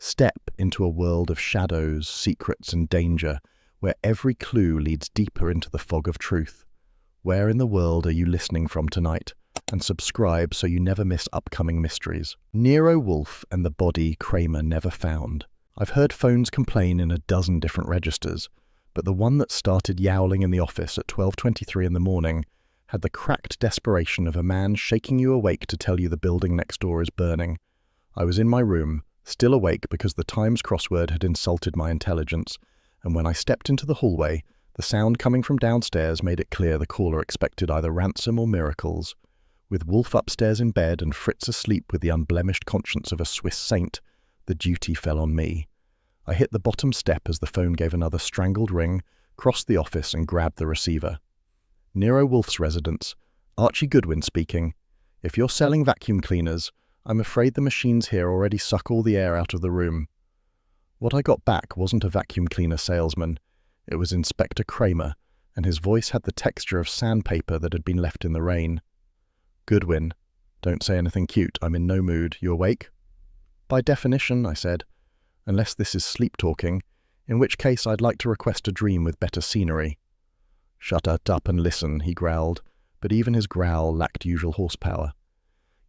Step into a world of shadows, secrets, and danger, where every clue leads deeper into the fog of truth. Where in the world are you listening from tonight? And subscribe so you never miss upcoming mysteries. Nero Wolfe and the body Cramer never found. I've heard phones complain in a dozen different registers, but the one that started yowling in the office at 12:23 in the morning had the cracked desperation of a man shaking you awake to tell you the building next door is burning. I was in my room, still awake because the Times crossword had insulted my intelligence, and when I stepped into the hallway, the sound coming from downstairs made it clear the caller expected either ransom or miracles. With Wolfe upstairs in bed and Fritz asleep with the unblemished conscience of a Swiss saint, the duty fell on me. I hit the bottom step as the phone gave another strangled ring, crossed the office and grabbed the receiver. Nero Wolfe's residence. Archie Goodwin speaking. If you're selling vacuum cleaners, I'm afraid the machines here already suck all the air out of the room. What I got back wasn't a vacuum cleaner salesman. It was Inspector Cramer, and his voice had the texture of sandpaper that had been left in the rain. Goodwin. Don't say anything cute. I'm in no mood. You awake? By definition, I said. Unless this is sleep talking, in which case I'd like to request a dream with better scenery. Shut up and listen, he growled, but even his growl lacked usual horsepower.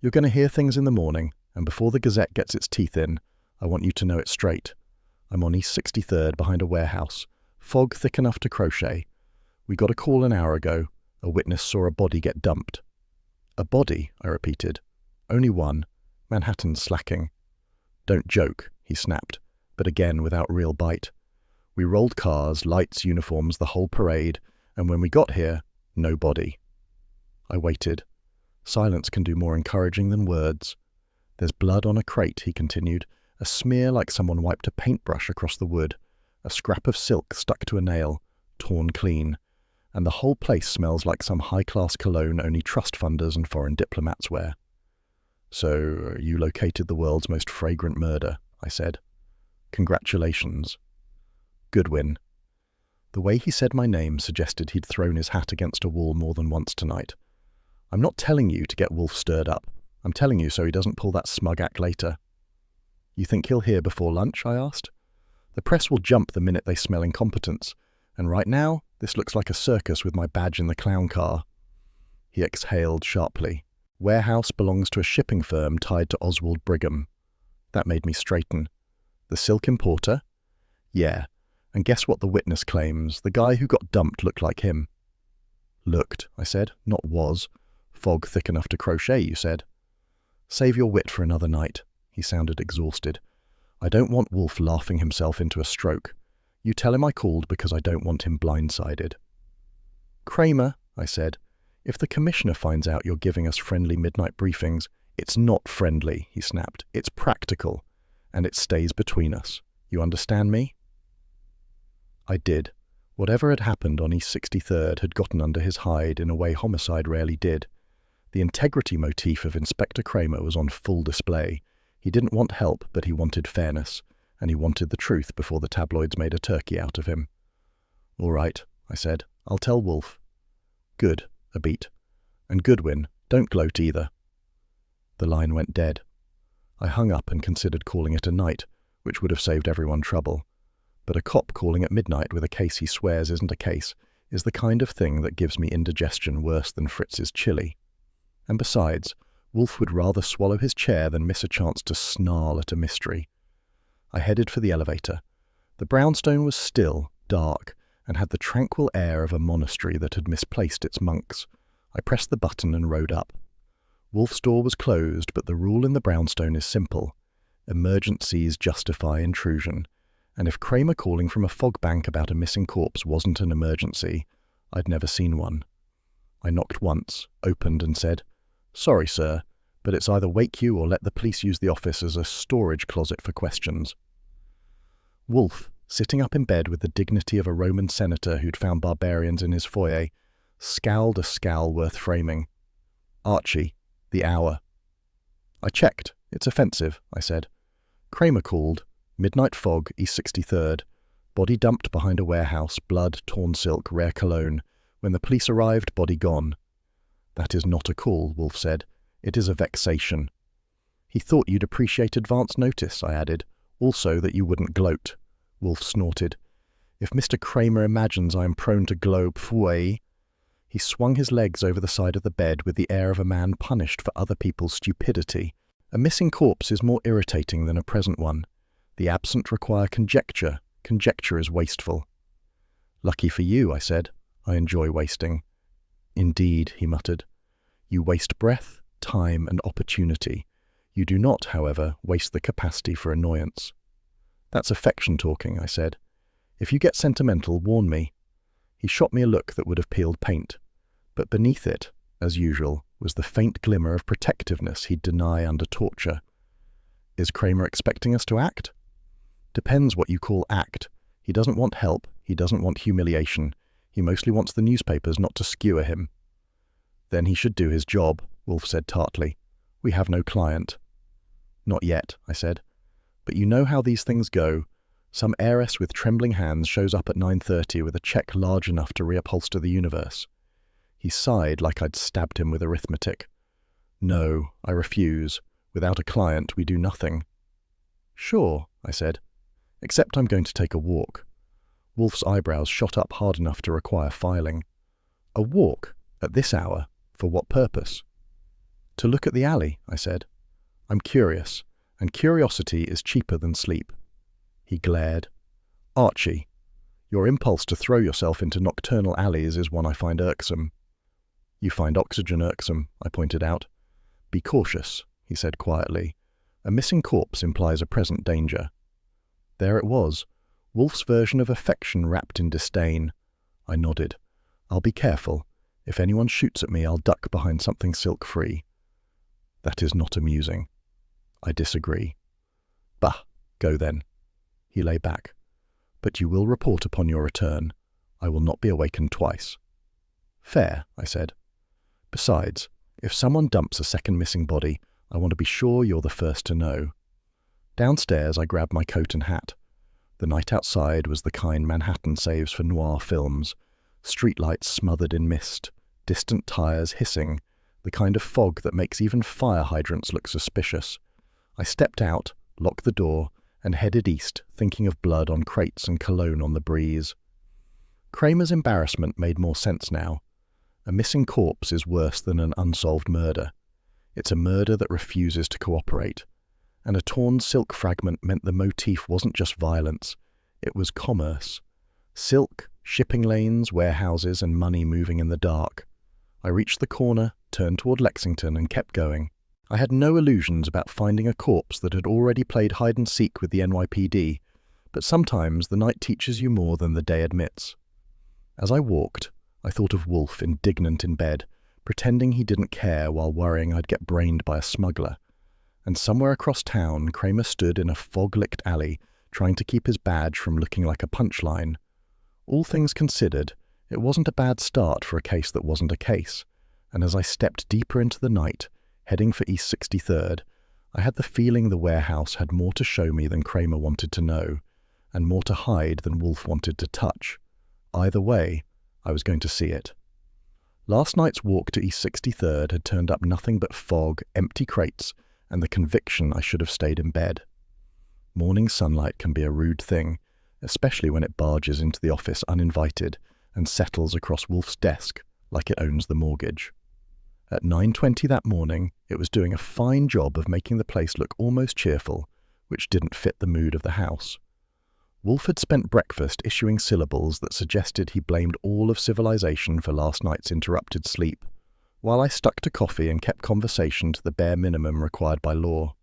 You're going to hear things in the morning, and before the Gazette gets its teeth in, I want you to know it straight. I'm on East 63rd behind a warehouse. Fog thick enough to crochet. We got a call an hour ago. A witness saw a body get dumped. A body, I repeated. Only one. Manhattan's slacking. Don't joke, he snapped, but again without real bite. We rolled cars, lights, uniforms, the whole parade, and when we got here, no body. I waited. Silence can do more encouraging than words. There's blood on a crate, he continued, a smear like someone wiped a paintbrush across the wood, a scrap of silk stuck to a nail, torn clean, and the whole place smells like some high-class cologne only trust funders and foreign diplomats wear. So, you located the world's most fragrant murder, I said. Congratulations. Goodwin. The way he said my name suggested he'd thrown his hat against a wall more than once tonight. I'm not telling you to get Wolfe stirred up. I'm telling you so he doesn't pull that smug act later. You think he'll hear before lunch? I asked. The press will jump the minute they smell incompetence, and right now, this looks like a circus with my badge in the clown car. He exhaled sharply. Warehouse belongs to a shipping firm tied to Oswald Brigham. That made me straighten. The silk importer? Yeah. And guess what the witness claims? The guy who got dumped looked like him. Looked, I said, not was. Fog thick enough to crochet, you said. Save your wit for another night. He sounded exhausted. I don't want Wolfe laughing himself into a stroke. You tell him I called because I don't want him blindsided. Cramer, I said, if the commissioner finds out you're giving us friendly midnight briefings, it's not friendly, he snapped. It's practical, and it stays between us. You understand me? I did. Whatever had happened on East 63rd had gotten under his hide in a way homicide rarely did. The integrity motif of Inspector Cramer was on full display. He didn't want help, but he wanted fairness, and he wanted the truth before the tabloids made a turkey out of him. All right, I said. I'll tell Wolfe. Good, a beat. And Goodwin, don't gloat either. The line went dead. I hung up and considered calling it a night, which would have saved everyone trouble. But a cop calling at midnight with a case he swears isn't a case is the kind of thing that gives me indigestion worse than Fritz's chili. And besides, Wolfe would rather swallow his chair than miss a chance to snarl at a mystery. I headed for the elevator. The brownstone was still, dark, and had the tranquil air of a monastery that had misplaced its monks. I pressed the button and rode up. Wolfe's door was closed, but the rule in the brownstone is simple. Emergencies justify intrusion. And if Cramer calling from a fog bank about a missing corpse wasn't an emergency, I'd never seen one. I knocked once, opened and said, Sorry, sir, but it's either wake you or let the police use the office as a storage closet for questions. Wolfe, sitting up in bed with the dignity of a Roman senator who'd found barbarians in his foyer, scowled a scowl worth framing. Archie, the hour. I checked. It's offensive, I said. Cramer called. Midnight fog, East 63rd. Body dumped behind a warehouse, blood, torn silk, rare cologne. When the police arrived, body gone. That is not a call, Wolfe said. It is a vexation. He thought you'd appreciate advance notice, I added. Also that you wouldn't gloat. Wolfe snorted. If Mr. Cramer imagines I am prone to globe fouet. He swung his legs over the side of the bed with the air of a man punished for other people's stupidity. A missing corpse is more irritating than a present one. The absent require conjecture. Conjecture is wasteful. Lucky for you, I said. I enjoy wasting. Indeed, he muttered. You waste breath, time, and opportunity. You do not, however, waste the capacity for annoyance. That's affection talking, I said. If you get sentimental, warn me. He shot me a look that would have peeled paint, but beneath it, as usual, was the faint glimmer of protectiveness he'd deny under torture. Is Cramer expecting us to act? Depends what you call act. He doesn't want help, he doesn't want humiliation. He mostly wants the newspapers not to skewer him. Then he should do his job, Wolfe said tartly. We have no client. Not yet, I said. But you know how these things go. Some heiress with trembling hands shows up at 9:30 with a cheque large enough to reupholster the universe. He sighed like I'd stabbed him with arithmetic. No, I refuse. Without a client, we do nothing. Sure, I said. Except I'm going to take a walk. Wolfe's eyebrows shot up hard enough to require filing. A walk? At this hour? For what purpose? To look at the alley, I said. I'm curious, and curiosity is cheaper than sleep. He glared. Archie, your impulse to throw yourself into nocturnal alleys is one I find irksome. You find oxygen irksome, I pointed out. Be cautious, he said quietly. A missing corpse implies a present danger. There it was, Wolfe's version of affection wrapped in disdain. I nodded. I'll be careful. If anyone shoots at me, I'll duck behind something silk-free. That is not amusing. I disagree. Bah, go then. He lay back. But you will report upon your return. I will not be awakened twice. Fair, I said. Besides, if someone dumps a second missing body, I want to be sure you're the first to know. Downstairs, I grabbed my coat and hat. The night outside was the kind Manhattan saves for noir films. Streetlights smothered in mist, distant tires hissing, the kind of fog that makes even fire hydrants look suspicious. I stepped out, locked the door, and headed east, thinking of blood on crates and cologne on the breeze. Cramer's embarrassment made more sense now. A missing corpse is worse than an unsolved murder. It's a murder that refuses to cooperate. And a torn silk fragment meant the motif wasn't just violence, it was commerce. Silk, shipping lanes, warehouses, and money moving in the dark. I reached the corner, turned toward Lexington, and kept going. I had no illusions about finding a corpse that had already played hide-and-seek with the NYPD, but sometimes the night teaches you more than the day admits. As I walked, I thought of Wolfe indignant in bed, pretending he didn't care while worrying I'd get brained by a smuggler. And somewhere across town, Cramer stood in a fog-licked alley, trying to keep his badge from looking like a punchline. All things considered, it wasn't a bad start for a case that wasn't a case, and as I stepped deeper into the night, heading for East 63rd, I had the feeling the warehouse had more to show me than Cramer wanted to know, and more to hide than Wolfe wanted to touch. Either way, I was going to see it. Last night's walk to East 63rd had turned up nothing but fog, empty crates, and the conviction I should have stayed in bed. Morning sunlight can be a rude thing, especially when it barges into the office uninvited and settles across Wolfe's desk like it owns the mortgage. At 9:20 that morning, it was doing a fine job of making the place look almost cheerful, which didn't fit the mood of the house. Wolfe had spent breakfast issuing syllables that suggested he blamed all of civilization for last night's interrupted sleep, while I stuck to coffee and kept conversation to the bare minimum required by law.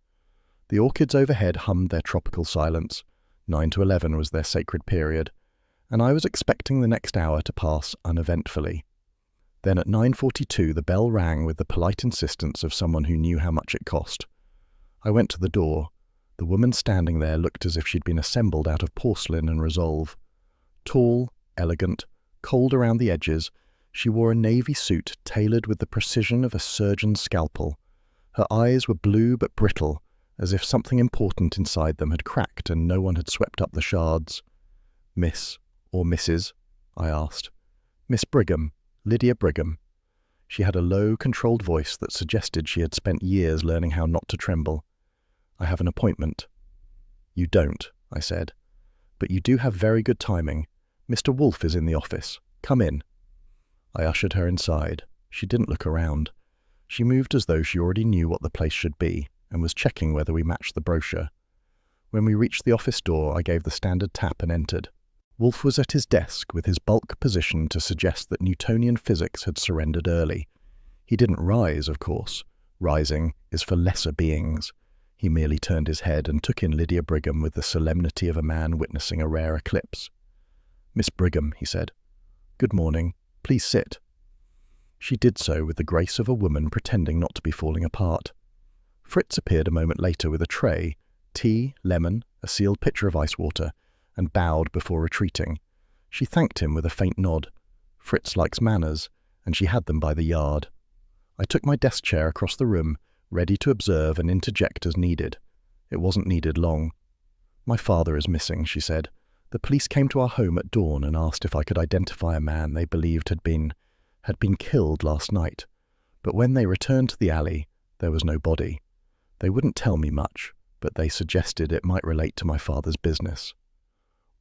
The orchids overhead hummed their tropical silence. 9 to 11 was their sacred period, and I was expecting the next hour to pass uneventfully. Then at 9:42 the bell rang with the polite insistence of someone who knew how much it cost. I went to the door. The woman standing there looked as if she'd been assembled out of porcelain and resolve. Tall, elegant, cold around the edges, she wore a navy suit tailored with the precision of a surgeon's scalpel. Her eyes were blue but brittle, as if something important inside them had cracked and no one had swept up the shards. Miss, or Mrs., I asked. Miss Brigham, Lydia Brigham. She had a low, controlled voice that suggested she had spent years learning how not to tremble. I have an appointment. You don't, I said. But you do have very good timing. Mr. Wolfe is in the office. Come in. I ushered her inside. She didn't look around. She moved as though she already knew what the place should be and was checking whether we matched the brochure. When we reached the office door, I gave the standard tap and entered. Wolfe was at his desk with his bulk positioned to suggest that Newtonian physics had surrendered early. He didn't rise, of course. Rising is for lesser beings. He merely turned his head and took in Lydia Brigham with the solemnity of a man witnessing a rare eclipse. "Miss Brigham," he said. "Good morning. Please sit." She did so with the grace of a woman pretending not to be falling apart. Fritz appeared a moment later with a tray, tea, lemon, a sealed pitcher of ice water, and bowed before retreating. She thanked him with a faint nod. Fritz likes manners, and she had them by the yard. I took my desk chair across the room, ready to observe and interject as needed. It wasn't needed long. "My father is missing," she said. "The police came to our home at dawn and asked if I could identify a man they believed had been killed last night. But when they returned to the alley, there was no body. They wouldn't tell me much, but they suggested it might relate to my father's business."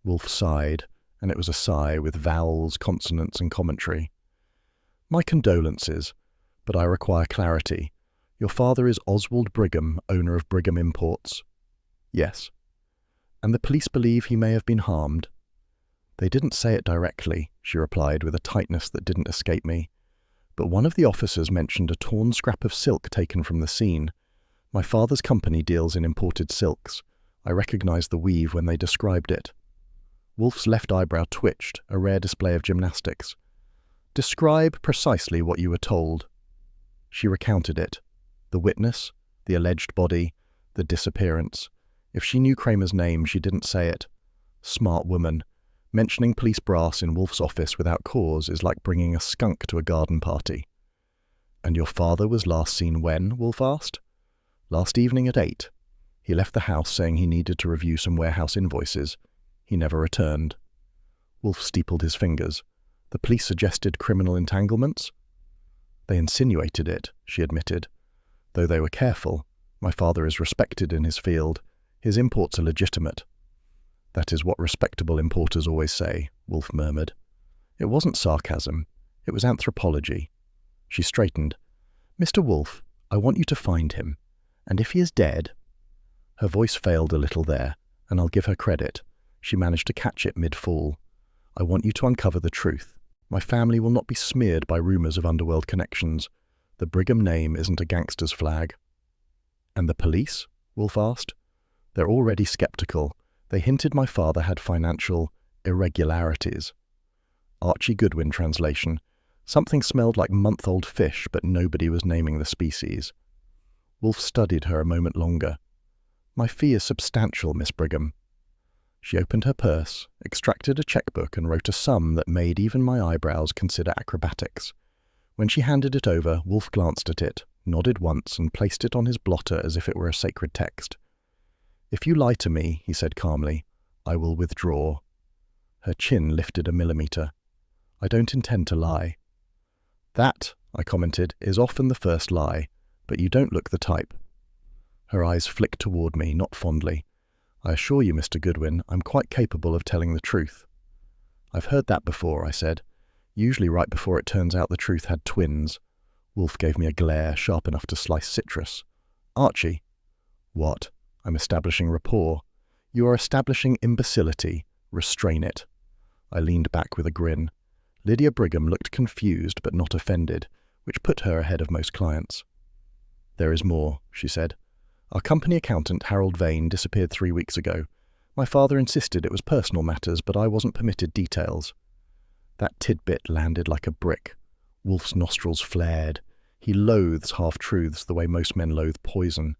Wolfe sighed, and it was a sigh with vowels, consonants, and commentary. "My condolences, but I require clarity. Your father is Oswald Brigham, owner of Brigham Imports?" "Yes." "And the police believe he may have been harmed?" "They didn't say it directly," she replied with a tightness that didn't escape me. "But one of the officers mentioned a torn scrap of silk taken from the scene. My father's company deals in imported silks. I recognized the weave when they described it." Wolfe's left eyebrow twitched, a rare display of gymnastics. "Describe precisely what you were told." She recounted it. The witness, the alleged body, the disappearance. If she knew Cramer's name, she didn't say it. Smart woman. Mentioning police brass in Wolfe's office without cause is like bringing a skunk to a garden party. "And your father was last seen when?" Wolfe asked. "Last evening at 8. He left the house saying he needed to review some warehouse invoices. He never returned." Wolfe steepled his fingers. "The police suggested criminal entanglements?" "They insinuated it," she admitted. "Though they were careful. My father is respected in his field. His imports are legitimate." "That is what respectable importers always say," Wolfe murmured. It wasn't sarcasm. It was anthropology. She straightened. "Mr. Wolfe, I want you to find him. And if he is dead—" Her voice failed a little there, and I'll give her credit. She managed to catch it mid-fall. "I want you to uncover the truth. My family will not be smeared by rumors of underworld connections. The Brigham name isn't a gangster's flag." "And the police?" Wolfe asked. "They're already skeptical. They hinted my father had financial irregularities." Archie Goodwin translation. Something smelled like month-old fish, but nobody was naming the species. Wolfe studied her a moment longer. "My fee is substantial, Miss Brigham." She opened her purse, extracted a checkbook, and wrote a sum that made even my eyebrows consider acrobatics. When she handed it over, Wolfe glanced at it, nodded once, and placed it on his blotter as if it were a sacred text. "If you lie to me," he said calmly, "I will withdraw." Her chin lifted a millimeter. "I don't intend to lie." "That," I commented, "is often the first lie, but you don't look the type." Her eyes flicked toward me, not fondly. "I assure you, Mr. Goodwin, I'm quite capable of telling the truth." "I've heard that before," I said. "Usually right before it turns out the truth had twins." Wolfe gave me a glare sharp enough to slice citrus. "Archie." "What?" "I'm establishing rapport." "You are establishing imbecility. Restrain it." I leaned back with a grin. Lydia Brigham looked confused but not offended, which put her ahead of most clients. "There is more," she said. "Our company accountant, Harold Vane, disappeared 3 weeks ago. My father insisted it was personal matters, but I wasn't permitted details." That tidbit landed like a brick. Wolfe's nostrils flared. He loathes half-truths the way most men loathe poison.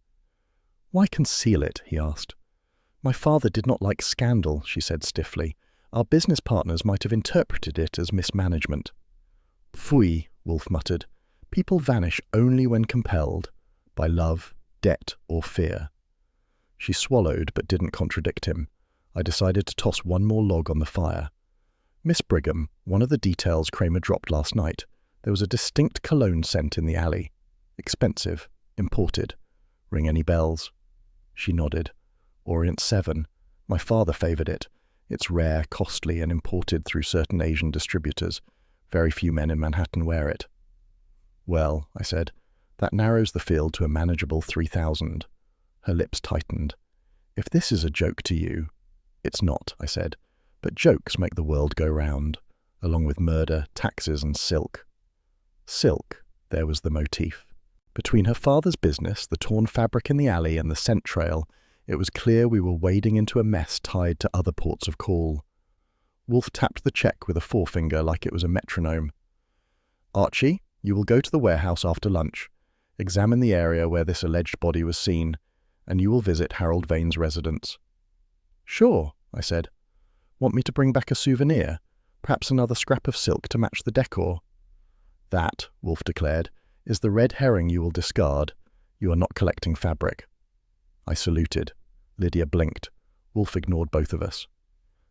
"Why conceal it?" he asked. "My father did not like scandal," she said stiffly. "Our business partners might have interpreted it as mismanagement." "Pfui," Wolfe muttered. "People vanish only when compelled, by love, debt, or fear." She swallowed but didn't contradict him. I decided to toss one more log on the fire. "Miss Brigham, one of the details Cramer dropped last night. There was a distinct cologne scent in the alley. Expensive. Imported. Ring any bells?" She nodded. Orient 7. My father favoured it. It's rare, costly, and imported through certain Asian distributors. Very few men in Manhattan wear it. Well, I said, that narrows the field to a manageable 3,000. Her lips tightened. If this is a joke to you— It's not, I said, but jokes make the world go round, along with murder, taxes, and silk. Silk, there was the motif. Between her father's business, the torn fabric in the alley, and the scent trail, it was clear we were wading into a mess tied to other ports of call. Wolfe tapped the check with a forefinger like it was a metronome. Archie, you will go to the warehouse after lunch, examine the area where this alleged body was seen, and you will visit Harold Vane's residence. Sure, I said. Want me to bring back a souvenir? Perhaps another scrap of silk to match the decor? That, Wolfe declared, is the red herring you will discard. You are not collecting fabric. I saluted. Lydia blinked. Wolfe ignored both of us.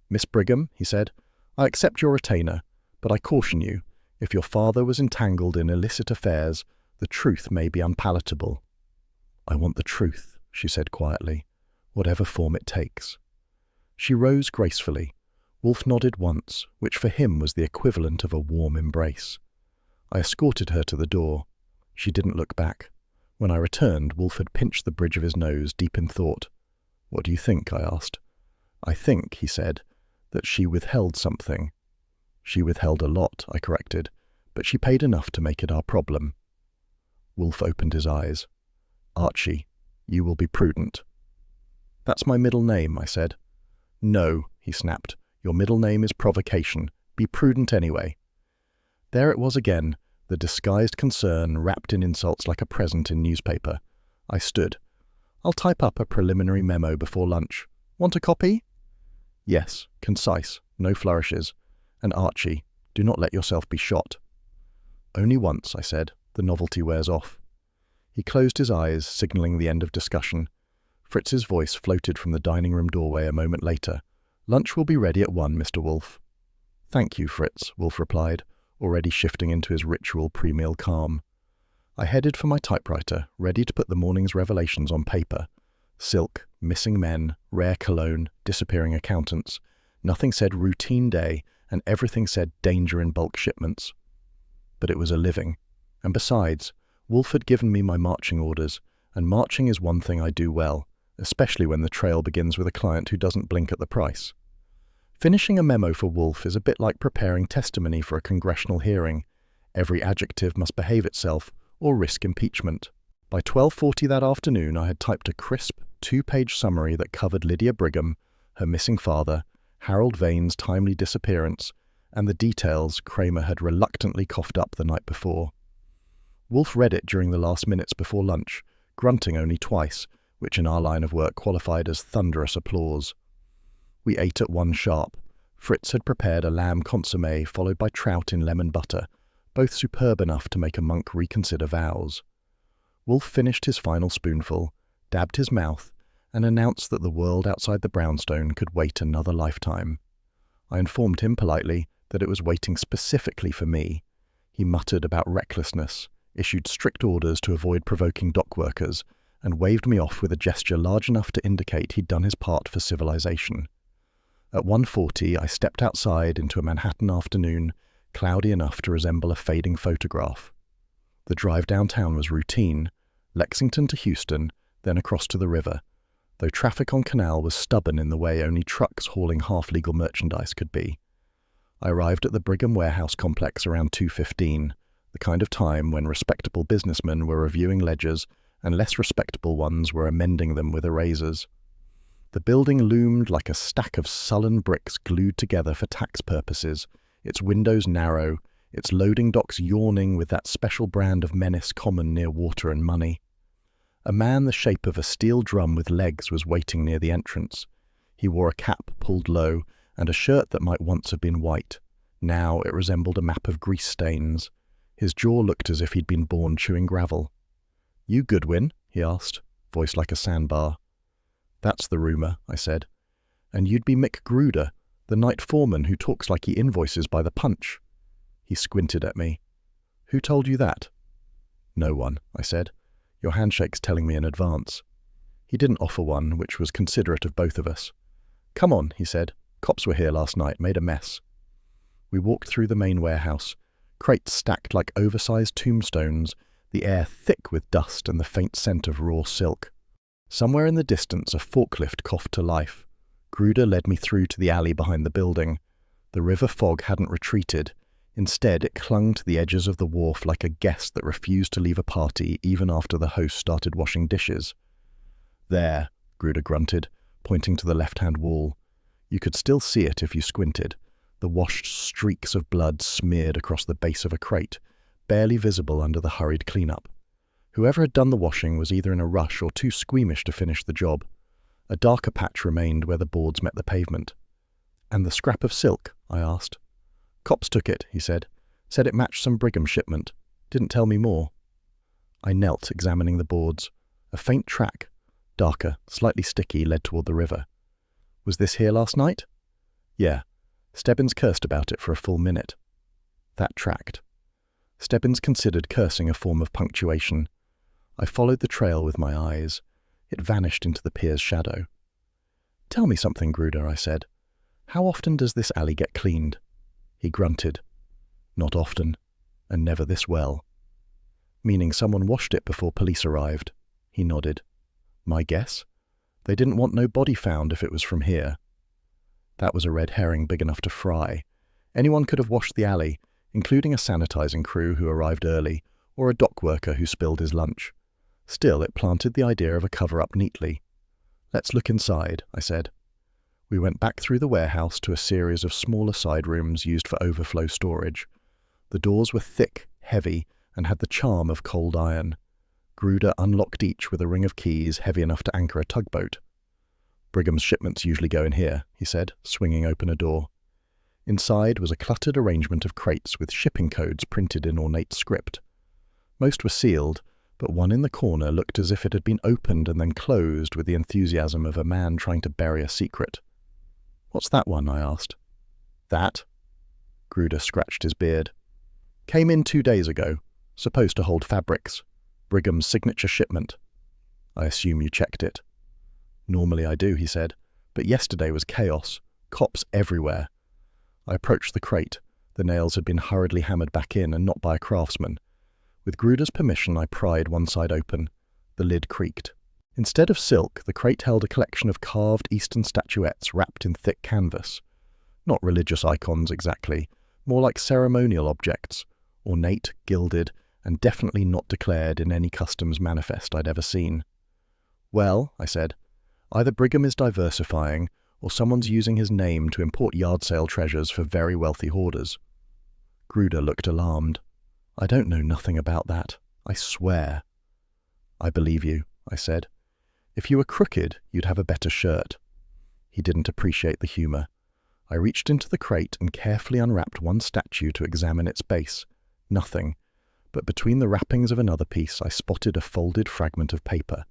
Miss Brigham, he said, I accept your retainer, but I caution you, if your father was entangled in illicit affairs, the truth may be unpalatable. I want the truth, she said quietly, whatever form it takes. She rose gracefully. Wolfe nodded once, which for him was the equivalent of a warm embrace. I escorted her to the door. She didn't look back. When I returned, Wolfe had pinched the bridge of his nose, deep in thought. What do you think? I asked. I think, he said, that she withheld something. She withheld a lot, I corrected, but she paid enough to make it our problem. Wolfe opened his eyes. Archie, you will be prudent. That's my middle name, I said. No, he snapped. Your middle name is provocation. Be prudent anyway. There it was again, the disguised concern wrapped in insults like a present in newspaper. I stood. I'll type up a preliminary memo before lunch. Want a copy? Yes, concise, no flourishes. And Archie, do not let yourself be shot. Only once, I said. The novelty wears off. He closed his eyes, signalling the end of discussion. Fritz's voice floated from the dining room doorway a moment later. Lunch will be ready at 1, Mr. Wolfe. Thank you, Fritz, Wolfe replied, already shifting into his ritual pre-meal calm. I headed for my typewriter, ready to put the morning's revelations on paper. Silk, missing men, rare cologne, disappearing accountants. Nothing said routine day, and everything said danger in bulk shipments. But it was a living. And besides, Wolfe had given me my marching orders, and marching is one thing I do well, especially when the trail begins with a client who doesn't blink at the price. Finishing a memo for Wolfe is a bit like preparing testimony for a congressional hearing. Every adjective must behave itself or risk impeachment. By 12:40 that afternoon, I had typed a crisp, 2-page summary that covered Lydia Brigham, her missing father, Harold Vane's timely disappearance, and the details Cramer had reluctantly coughed up the night before. Wolfe read it during the last minutes before lunch, grunting only twice, which in our line of work qualified as thunderous applause. We ate at 1 sharp. Fritz had prepared a lamb consommé followed by trout in lemon butter, both superb enough to make a monk reconsider vows. Wolfe finished his final spoonful, dabbed his mouth, and announced that the world outside the brownstone could wait another lifetime. I informed him politely that it was waiting specifically for me. He muttered about recklessness, issued strict orders to avoid provoking dock workers, and waved me off with a gesture large enough to indicate he'd done his part for civilization. At 1:40, I stepped outside into a Manhattan afternoon, cloudy enough to resemble a fading photograph. The drive downtown was routine, Lexington to Houston, then across to the river, though traffic on Canal was stubborn in the way only trucks hauling half-legal merchandise could be. I arrived at the Brigham warehouse complex around 2:15, the kind of time when respectable businessmen were reviewing ledgers and less respectable ones were amending them with erasers. The building loomed like a stack of sullen bricks glued together for tax purposes, its windows narrow, its loading docks yawning with that special brand of menace common near water and money. A man the shape of a steel drum with legs was waiting near the entrance. He wore a cap pulled low and a shirt that might once have been white. Now it resembled a map of grease stains. His jaw looked as if he'd been born chewing gravel. "You Goodwin?" he asked, voice like a sandbar. "That's the rumour," I said. "And you'd be Mick Gruder, the night foreman who talks like he invoices by the punch." He squinted at me. "Who told you that?" "No one," I said. "Your handshake's telling me in advance." He didn't offer one, which was considerate of both of us. "Come on," he said. "Cops were here last night, made a mess." We walked through the main warehouse, crates stacked like oversized tombstones, the air thick with dust and the faint scent of raw silk. Somewhere in the distance, a forklift coughed to life. Gruder led me through to the alley behind the building. The river fog hadn't retreated. Instead, it clung to the edges of the wharf like a guest that refused to leave a party even after the host started washing dishes. "There," Gruder grunted, pointing to the left-hand wall. You could still see it if you squinted. The washed streaks of blood smeared across the base of a crate, barely visible under the hurried cleanup. Whoever had done the washing was either in a rush or too squeamish to finish the job. A darker patch remained where the boards met the pavement. "And the scrap of silk?" I asked. "Cops took it," he said. "Said it matched some Brigham shipment. Didn't tell me more." I knelt, examining the boards. A faint track, darker, slightly sticky, led toward the river. "Was this here last night?" "Yeah. Stebbins cursed about it for a full minute." That tracked. Stebbins considered cursing a form of punctuation. I followed the trail with my eyes. It vanished into the pier's shadow. "Tell me something, Gruder," I said. "How often does this alley get cleaned?" He grunted. "Not often, and never this well." "Meaning someone washed it before police arrived?" He nodded. "My guess? They didn't want no body found if it was from here." That was a red herring big enough to fry. Anyone could have washed the alley, including a sanitizing crew who arrived early, or a dock worker who spilled his lunch. Still, it planted the idea of a cover-up neatly. "Let's look inside," I said. We went back through the warehouse to a series of smaller side rooms used for overflow storage. The doors were thick, heavy, and had the charm of cold iron. Gruder unlocked each with a ring of keys heavy enough to anchor a tugboat. "Brigham's shipments usually go in here," he said, swinging open a door. Inside was a cluttered arrangement of crates with shipping codes printed in ornate script. Most were sealed, but one in the corner looked as if it had been opened and then closed with the enthusiasm of a man trying to bury a secret. "What's that one?" I asked. "That?" Gruder scratched his beard. "Came in 2 days ago. Supposed to hold fabrics. Brigham's signature shipment." "I assume you checked it." "Normally I do," he said, "but yesterday was chaos. Cops everywhere." I approached the crate. The nails had been hurriedly hammered back in, and not by a craftsman. With Gruder's permission, I pried one side open. The lid creaked. Instead of silk, the crate held a collection of carved Eastern statuettes wrapped in thick canvas. Not religious icons exactly, more like ceremonial objects, ornate, gilded, and definitely not declared in any customs manifest I'd ever seen. "Well," I said, "either Brigham is diversifying, or someone's using his name to import yard sale treasures for very wealthy hoarders." Gruder looked alarmed. "I don't know nothing about that. I swear." "I believe you," I said. "If you were crooked, you'd have a better shirt." He didn't appreciate the humor. I reached into the crate and carefully unwrapped one statue to examine its base. Nothing. But between the wrappings of another piece, I spotted a folded fragment of paper.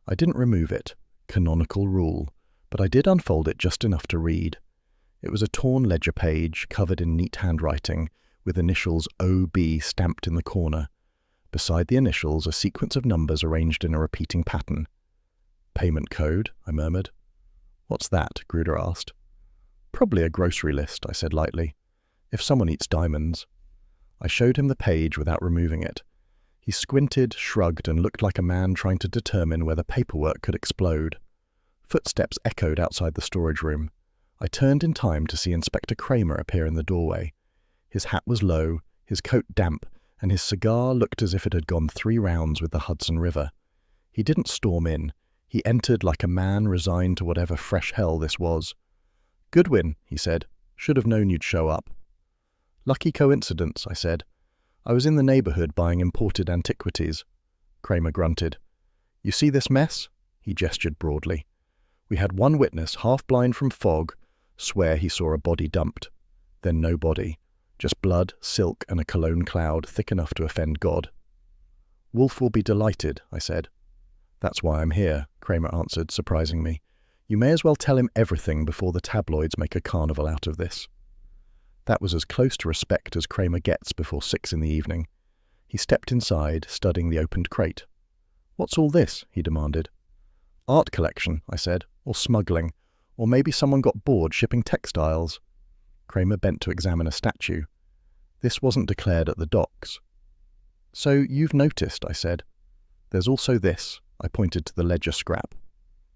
I didn't remove it. Canonical rule. But I did unfold it just enough to read. It was a torn ledger page, covered in neat handwriting, with initials OB stamped in the corner. Beside the initials, a sequence of numbers arranged in a repeating pattern. "Payment code," I murmured. "What's that?" Gruder asked. "Probably a grocery list," I said lightly. "If someone eats diamonds." I showed him the page without removing it. He squinted, shrugged, and looked like a man trying to determine whether paperwork could explode. Footsteps echoed outside the storage room. I turned in time to see Inspector Cramer appear in the doorway. His hat was low, his coat damp, and his cigar looked as if it had gone 3 rounds with the Hudson River. He didn't storm in. He entered like a man resigned to whatever fresh hell this was. "Goodwin," he said. "Should have known you'd show up." "Lucky coincidence," I said. "I was in the neighborhood buying imported antiquities." Cramer grunted. "You see this mess?" He gestured broadly. We had one witness, half-blind from fog, swear he saw a body dumped. Then no body. Just blood, silk, and a cologne cloud thick enough to offend God. "Wolfe will be delighted," I said. "That's why I'm here," Cramer answered, surprising me. "You may as well tell him everything before the tabloids make a carnival out of this." That was as close to respect as Cramer gets before 6 in the evening. He stepped inside, studying the opened crate. "What's all this?" he demanded. Art collection, I said, or smuggling, or maybe someone got bored shipping textiles. Cramer bent to examine a statue. This wasn't declared at the docks. So you've noticed, I said. There's also this, I pointed to the ledger scrap.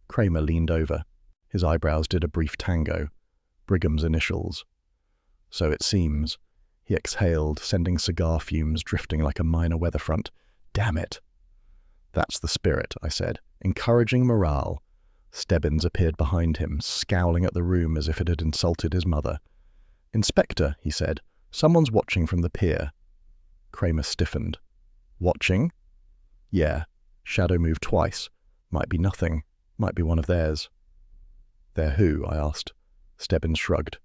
Cramer leaned over. His eyebrows did a brief tango. Brigham's initials. So it seems. He exhaled, sending cigar fumes drifting like a minor weather front. Damn it. That's the spirit, I said, encouraging morale. Stebbins appeared behind him, scowling at the room as if it had insulted his mother. Inspector, he said, someone's watching from the pier. Cramer stiffened. Watching? Yeah. Shadow moved twice. Might be nothing. Might be one of theirs. They're who? I asked. Stebbins shrugged.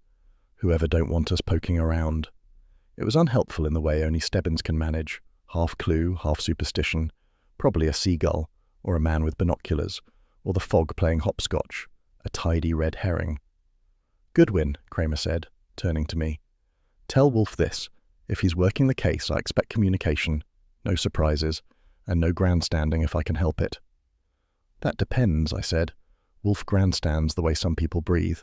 Whoever don't want us poking around. It was unhelpful in the way only Stebbins can manage. Half clue, half superstition. Probably a seagull, or a man with binoculars, or the fog playing hopscotch, a tidy red herring. Goodwin, Cramer said, turning to me. Tell Wolfe this. If he's working the case, I expect communication, no surprises, and no grandstanding if I can help it. That depends, I said. Wolfe grandstands the way some people breathe.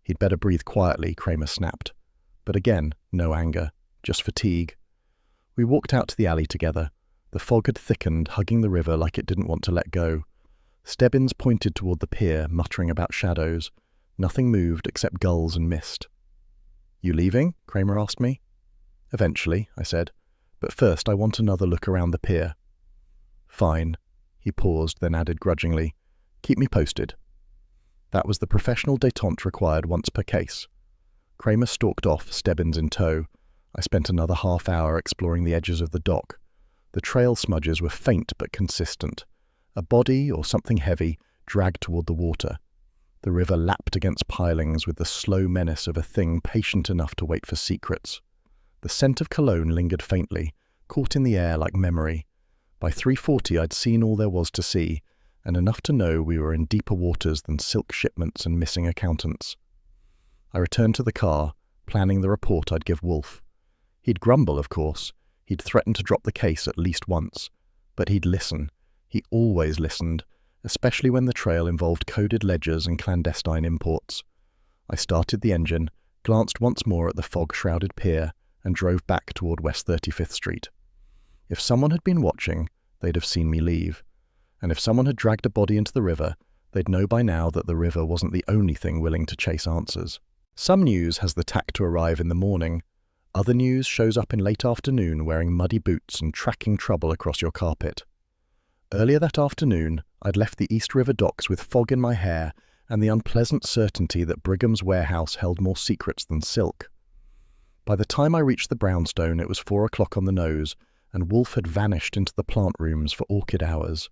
He'd better breathe quietly, Cramer snapped. But again, no anger, just fatigue. We walked out to the alley together. The fog had thickened, hugging the river like it didn't want to let go. Stebbins pointed toward the pier, muttering about shadows. Nothing moved except gulls and mist. You leaving? Cramer asked me. Eventually, I said. But first I want another look around the pier. Fine. He paused, then added grudgingly, keep me posted. That was the professional détente required once per case. Cramer stalked off, Stebbins in tow. I spent another half hour exploring the edges of the dock. The trail smudges were faint but consistent. A body, or something heavy, dragged toward the water. The river lapped against pilings with the slow menace of a thing patient enough to wait for secrets. The scent of cologne lingered faintly, caught in the air like memory. By 3:40 I'd seen all there was to see, and enough to know we were in deeper waters than silk shipments and missing accountants. I returned to the car, planning the report I'd give Wolfe. He'd grumble, of course. He'd threaten to drop the case at least once. But he'd listen. He always listened, especially when the trail involved coded ledgers and clandestine imports. I started the engine, glanced once more at the fog-shrouded pier, and drove back toward West 35th Street. If someone had been watching, they'd have seen me leave. And if someone had dragged a body into the river, they'd know by now that the river wasn't the only thing willing to chase answers. Some news has the tact to arrive in the morning. Other news shows up in late afternoon wearing muddy boots and tracking trouble across your carpet. Earlier that afternoon, I'd left the East River docks with fog in my hair and the unpleasant certainty that Brigham's warehouse held more secrets than silk. By the time I reached the brownstone, it was 4 o'clock on the nose, and Wolfe had vanished into the plant rooms for orchid hours.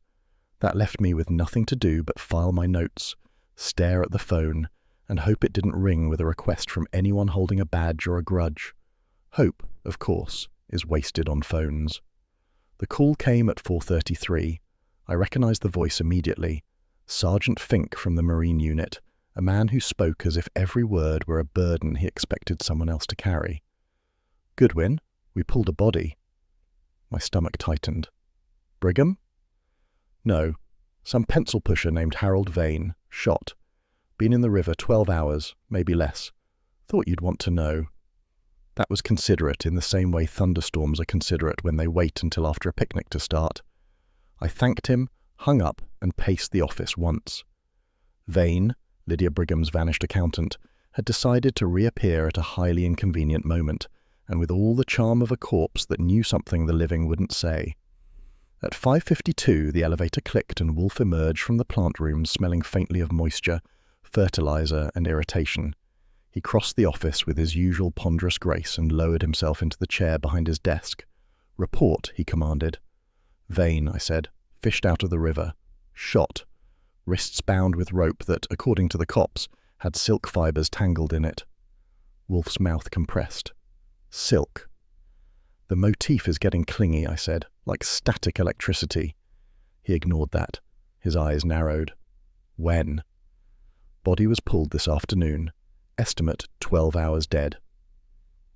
That left me with nothing to do but file my notes, stare at the phone, and hope it didn't ring with a request from anyone holding a badge or a grudge. Hope, of course, is wasted on phones. The call came at 4:33. I recognized the voice immediately. Sergeant Fink from the Marine Unit, a man who spoke as if every word were a burden he expected someone else to carry. Goodwin, we pulled a body. My stomach tightened. Brigham? No, some pencil pusher named Harold Vane, shot. Been in the river 12 hours, maybe less. Thought you'd want to know. That was considerate in the same way thunderstorms are considerate when they wait until after a picnic to start. I thanked him, hung up, and paced the office once. Vane, Lydia Brigham's vanished accountant, had decided to reappear at a highly inconvenient moment, and with all the charm of a corpse that knew something the living wouldn't say. At 5:52, the elevator clicked and Wolfe emerged from the plant room smelling faintly of moisture, fertilizer, and irritation. He crossed the office with his usual ponderous grace and lowered himself into the chair behind his desk. Report, he commanded. Vane, I said, fished out of the river. Shot. Wrists bound with rope that, according to the cops, had silk fibers tangled in it. Wolfe's mouth compressed. Silk. The motif is getting clingy, I said, like static electricity. He ignored that. His eyes narrowed. When? Body was pulled this afternoon. Estimate 12 hours dead.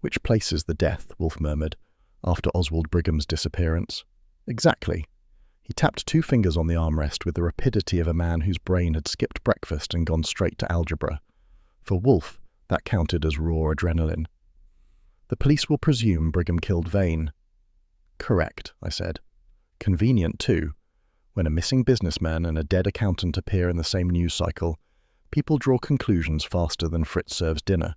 Which places the death, Wolfe murmured, after Oswald Brigham's disappearance. Exactly. He tapped 2 fingers on the armrest with the rapidity of a man whose brain had skipped breakfast and gone straight to algebra. For Wolfe, that counted as raw adrenaline. "The police will presume Brigham killed Vane." "Correct," I said. "Convenient, too. When a missing businessman and a dead accountant appear in the same news cycle, people draw conclusions faster than Fritz serves dinner."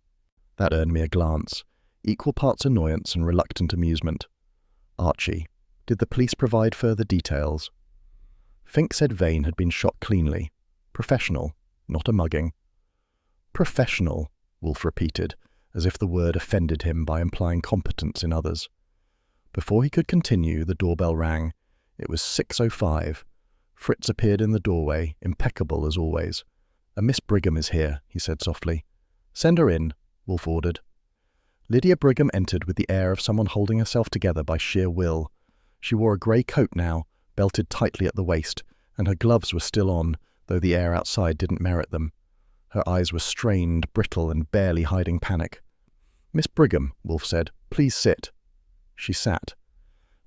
That earned me a glance, equal parts annoyance and reluctant amusement. "Archie, did the police provide further details?" "Fink said Vane had been shot cleanly. Professional, not a mugging." "Professional," Wolfe repeated, as if the word offended him by implying competence in others. Before he could continue, the doorbell rang. It was 6:05. Fritz appeared in the doorway, impeccable as always. "A Miss Brigham is here," he said softly. "Send her in," Wolfe ordered. Lydia Brigham entered with the air of someone holding herself together by sheer will. She wore a grey coat now, belted tightly at the waist, and her gloves were still on, though the air outside didn't merit them. Her eyes were strained, brittle, and barely hiding panic. "Miss Brigham," Wolfe said, "please sit." She sat.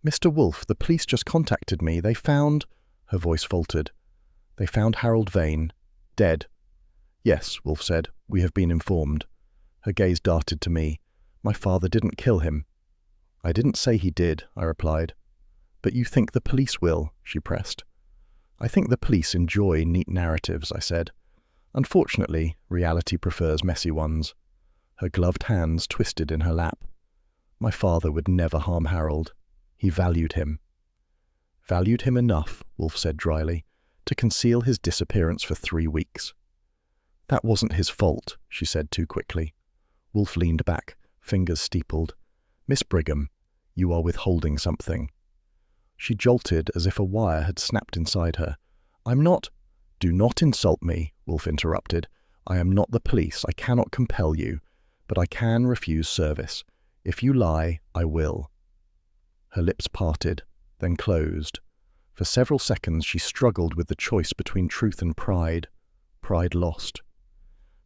"Mr. Wolfe, the police just contacted me. They found—" Her voice faltered. "They found Harold Vane. Dead." "Yes," Wolfe said, "we have been informed." Her gaze darted to me. "My father didn't kill him." "I didn't say he did," I replied. "But you think the police will," she pressed. "I think the police enjoy neat narratives," I said. "Unfortunately, reality prefers messy ones." Her gloved hands twisted in her lap. "My father would never harm Harold. He valued him." "Valued him enough," Wolfe said dryly, "to conceal his disappearance for 3 weeks." "That wasn't his fault," she said too quickly. Wolfe leaned back, fingers steepled. "Miss Brigham, you are withholding something." She jolted as if a wire had snapped inside her. "I'm not—" "Do not insult me," Wolfe interrupted. "I am not the police. I cannot compel you. But I can refuse service. If you lie, I will." Her lips parted, then closed. For several seconds she struggled with the choice between truth and pride. Pride lost.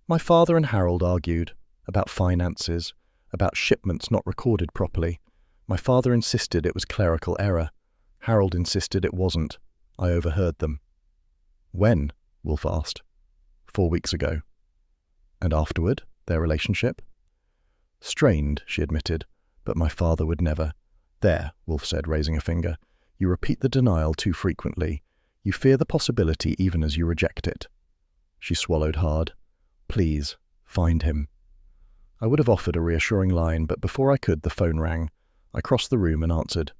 "My father and Harold argued. About finances. About shipments not recorded properly. My father insisted it was clerical error. Harold insisted it wasn't. I overheard them." "When?" Wolfe asked. 4 weeks ago." "And afterward, their relationship?" "Strained," she admitted, "but my father would never." "There," Wolfe said, raising a finger. "You repeat the denial too frequently. You fear the possibility even as you reject it." She swallowed hard. "Please, find him." I would have offered a reassuring line, but before I could, the phone rang. I crossed the room and answered.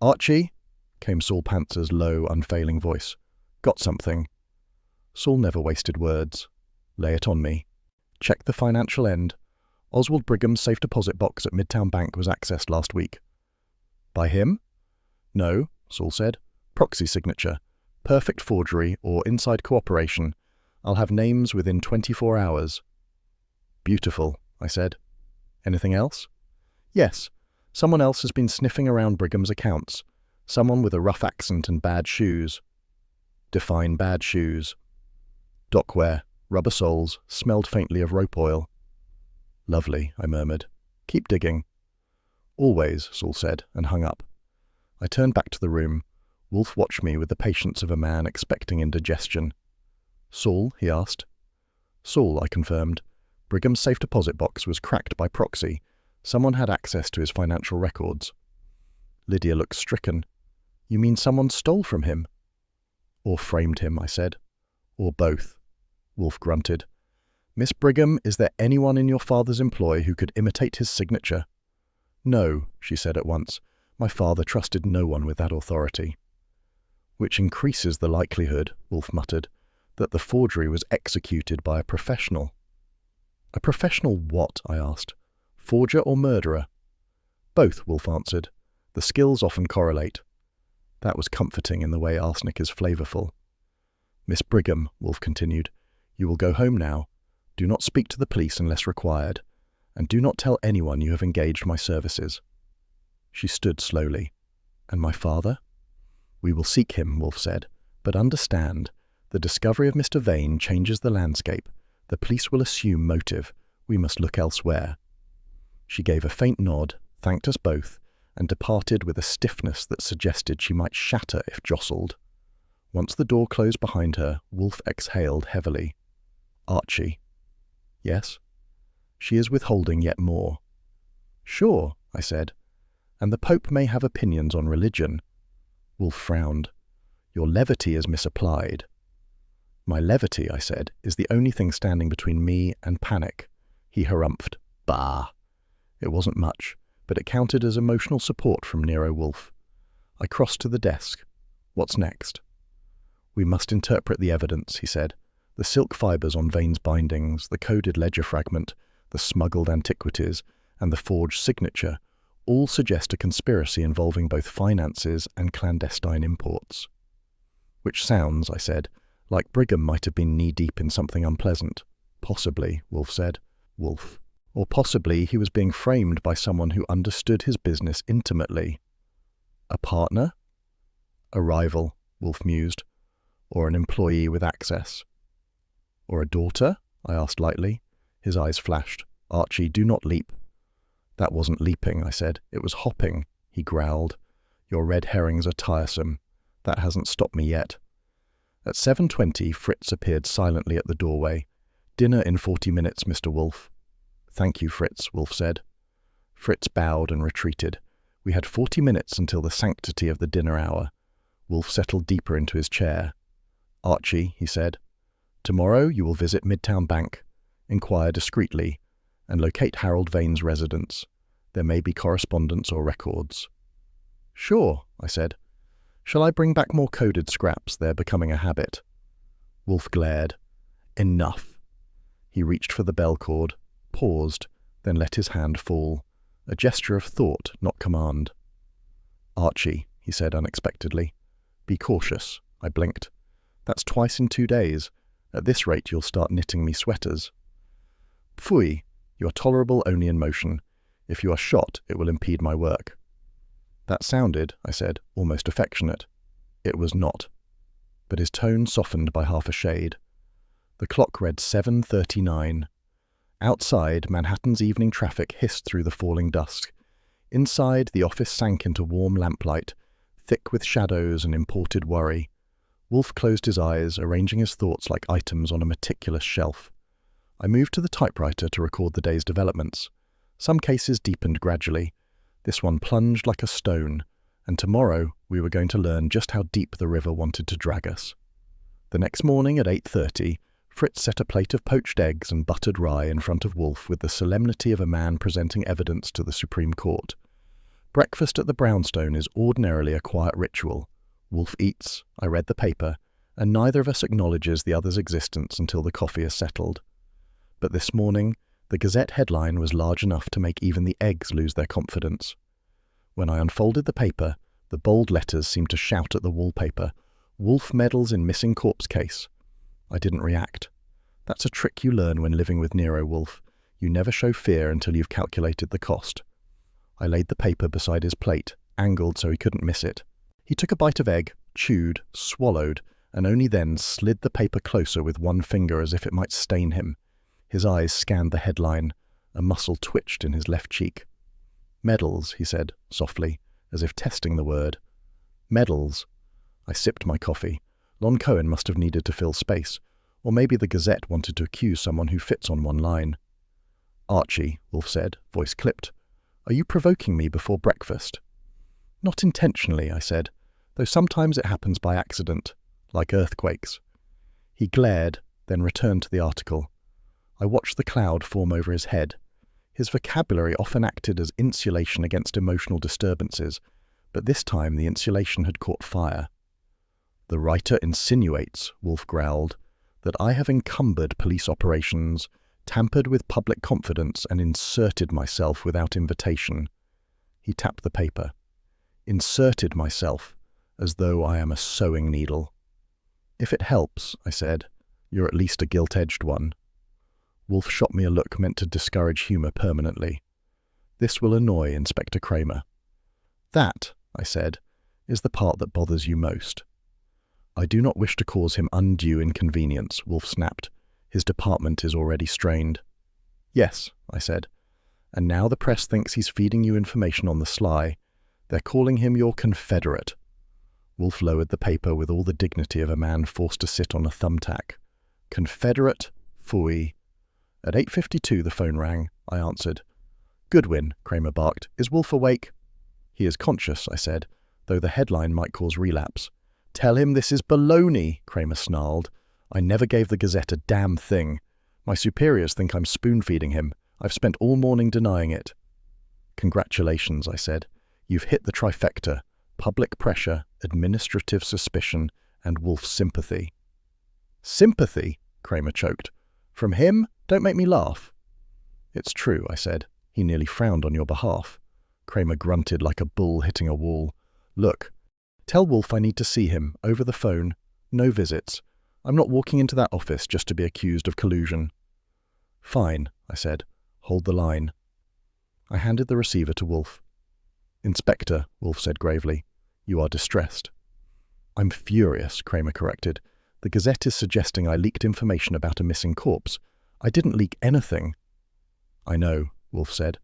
"Archie?" came Saul Pantzer's low, unfailing voice. "Got something?" Saul never wasted words. "Lay it on me." "Check the financial end. Oswald Brigham's safe deposit box at Midtown Bank was accessed last week." "By him?" "No," Saul said. "Proxy signature. Perfect forgery or inside cooperation. I'll have names within 24 hours. "Beautiful," I said. "Anything else?" "Yes. Someone else has been sniffing around Brigham's accounts. Someone with a rough accent and bad shoes." "Define bad shoes." "Dockwear, rubber soles, smelled faintly of rope oil." "Lovely," I murmured. "Keep digging." "Always," Saul said, and hung up. I turned back to the room. Wolfe watched me with the patience of a man expecting indigestion. "Saul?" he asked. "Saul," I confirmed. "Brigham's safe deposit box was cracked by proxy. Someone had access to his financial records." Lydia looked stricken. "You mean someone stole from him?" "Or framed him," I said. "Or both." Wolfe grunted. "Miss Brigham, is there anyone in your father's employ who could imitate his signature?" "No," she said at once. "My father trusted no one with that authority." "Which increases the likelihood," Wolfe muttered, "that the forgery was executed by a professional." "A professional what?" I asked. "Forger or murderer?" "Both," Wolfe answered. "The skills often correlate." That was comforting in the way arsenic is flavourful. "Miss Brigham," Wolfe continued, "you will go home now. Do not speak to the police unless required, and do not tell anyone you have engaged my services." She stood slowly. "And my father?" "We will seek him," Wolfe said, "but understand, the discovery of Mr. Vane changes the landscape. The police will assume motive. We must look elsewhere." She gave a faint nod, thanked us both, and departed with a stiffness that suggested she might shatter if jostled. Once the door closed behind her, Wolfe exhaled heavily. "Archie." "Yes?" "She is withholding yet more." "Sure," I said. "And the Pope may have opinions on religion." Wolfe frowned. "Your levity is misapplied." "My levity," I said, "is the only thing standing between me and panic." He harumphed. "Bah!" It wasn't much, but it counted as emotional support from Nero Wolfe. I crossed to the desk. "What's next?" "We must interpret the evidence," he said. "The silk fibres on Vane's bindings, the coded ledger fragment, the smuggled antiquities, and the forged signature all suggest a conspiracy involving both finances and clandestine imports." "Which sounds," I said, "like Brigham might have been knee-deep in something unpleasant." "Possibly," Wolfe said. Wolfe. "Or possibly he was being framed by someone who understood his business intimately." "A partner?" "A rival," Wolfe mused. "Or an employee with access." "Or a daughter?" I asked lightly. His eyes flashed. "Archie, do not leap." "That wasn't leaping," I said. "It was hopping," he growled. "Your red herrings are tiresome. That hasn't stopped me yet." At 7:20, Fritz appeared silently at the doorway. "Dinner in 40 minutes, Mr. Wolfe." "Thank you, Fritz," Wolfe said. Fritz bowed and retreated. We had 40 minutes until the sanctity of the dinner hour. Wolfe settled deeper into his chair. "Archie," he said, "tomorrow you will visit Midtown Bank, inquire discreetly, and locate Harold Vane's residence. There may be correspondence or records." "Sure," I said. "Shall I bring back more coded scraps? They're becoming a habit." Wolfe glared. "Enough." He reached for the bell cord, paused, then let his hand fall. A gesture of thought, not command. "Archie," he said unexpectedly. "Be cautious." I blinked. "That's twice in 2 days. At this rate you'll start knitting me sweaters." "Pfui, you are tolerable only in motion. If you are shot, it will impede my work." "That sounded," I said, "almost affectionate." It was not. But his tone softened by half a shade. The clock read 7:39. Outside, Manhattan's evening traffic hissed through the falling dusk. Inside, the office sank into warm lamplight, thick with shadows and imported worry. Wolfe closed his eyes, arranging his thoughts like items on a meticulous shelf. I moved to the typewriter to record the day's developments. Some cases deepened gradually. This one plunged like a stone, and tomorrow we were going to learn just how deep the river wanted to drag us. The next morning at 8:30, Fritz set a plate of poached eggs and buttered rye in front of Wolfe with the solemnity of a man presenting evidence to the Supreme Court. Breakfast at the brownstone is ordinarily a quiet ritual. Wolfe eats, I read the paper, and neither of us acknowledges the other's existence until the coffee is settled. But this morning, the Gazette headline was large enough to make even the eggs lose their confidence. When I unfolded the paper, the bold letters seemed to shout at the wallpaper, "Wolfe meddles in missing corpse case." I didn't react. That's a trick you learn when living with Nero Wolfe. You never show fear until you've calculated the cost. I laid the paper beside his plate, angled so he couldn't miss it. He took a bite of egg, chewed, swallowed, and only then slid the paper closer with one finger as if it might stain him. His eyes scanned the headline. A muscle twitched in his left cheek. "Medals," he said, softly, as if testing the word. "Medals." I sipped my coffee. Lon Cohen must have needed to fill space, or maybe the Gazette wanted to accuse someone who fits on one line. "Archie," Wolfe said, voice clipped, "are you provoking me before breakfast?" "Not intentionally," I said, "though sometimes it happens by accident, like earthquakes." He glared, then returned to the article. I watched the cloud form over his head. His vocabulary often acted as insulation against emotional disturbances, but this time the insulation had caught fire. "The writer insinuates," Wolfe growled, "that I have encumbered police operations, tampered with public confidence, and inserted myself without invitation." He tapped the paper. "Inserted myself, as though I am a sewing needle." "If it helps," I said, "you're at least a gilt-edged one." Wolfe shot me a look meant to discourage humour permanently. "This will annoy Inspector Cramer." "That," I said, "is the part that bothers you most." "I do not wish to cause him undue inconvenience," Wolfe snapped. "His department is already strained." "Yes," I said, "and now the press thinks he's feeding you information on the sly. They're calling him your Confederate. Wolfe lowered the paper with all the dignity of a man forced to sit on a thumbtack. Confederate? Phooey. At 8:52 the phone rang. I answered. Goodwin, Cramer barked. Is Wolfe awake? He is conscious, I said, though the headline might cause relapse. Tell him this is baloney, Cramer snarled. I never gave the Gazette a damn thing. My superiors think I'm spoon-feeding him. I've spent all morning denying it. Congratulations, I said. You've hit the trifecta. Public pressure, administrative suspicion, and Wolfe's sympathy. Sympathy? Cramer choked. From him? Don't make me laugh. It's true, I said. He nearly frowned on your behalf. Cramer grunted like a bull hitting a wall. Look, tell Wolfe I need to see him, over the phone. No visits. I'm not walking into that office just to be accused of collusion. Fine, I said. Hold the line. I handed the receiver to Wolfe. Inspector, Wolfe said gravely, you are distressed. I'm furious, Cramer corrected. The Gazette is suggesting I leaked information about a missing corpse. I didn't leak anything. I know, Wolfe said.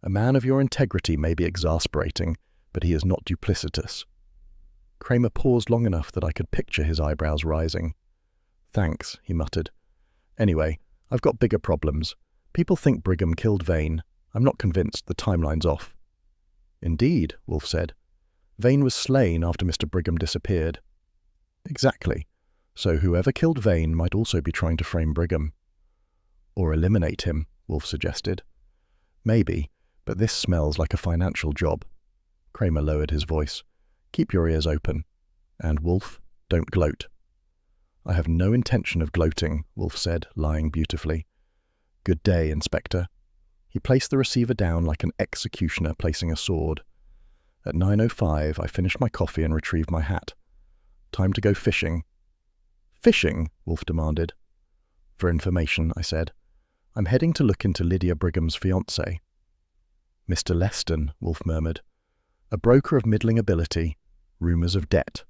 A man of your integrity may be exasperating, but he is not duplicitous. Cramer paused long enough that I could picture his eyebrows rising. Thanks, he muttered. Anyway, I've got bigger problems. People think Brigham killed Vane. I'm not convinced. The timeline's off. Indeed, Wolfe said. Vane was slain after Mr. Brigham disappeared. Exactly. So whoever killed Vane might also be trying to frame Brigham. Or eliminate him, Wolfe suggested. Maybe, but this smells like a financial job. Cramer lowered his voice. Keep your ears open. And, Wolfe, don't gloat. I have no intention of gloating, Wolfe said, lying beautifully. Good day, Inspector. He placed the receiver down like an executioner placing a sword. At 9:05, I finished my coffee and retrieved my hat. Time to go fishing. Fishing? Wolfe demanded. For information, I said. I'm heading to look into Lydia Brigham's fiancé. Mr. Leston, Wolfe murmured. A broker of middling ability. Rumours of debt.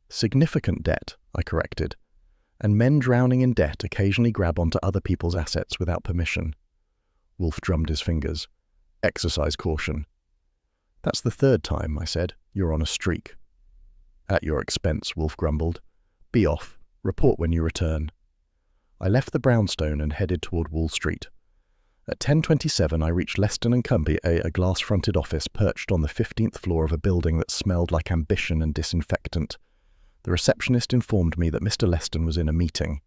Significant debt, I corrected. And men drowning in debt occasionally grab onto other people's assets without permission. Wolfe drummed his fingers. Exercise caution. That's the third time, I said. You're on a streak. At your expense, Wolfe grumbled. Be off. Report when you return. I left the brownstone and headed toward Wall Street. At 10:27, I reached Leston & Company, a glass-fronted office perched on the 15th floor of a building that smelled like ambition and disinfectant. The receptionist informed me that Mr. Leston was in a meeting.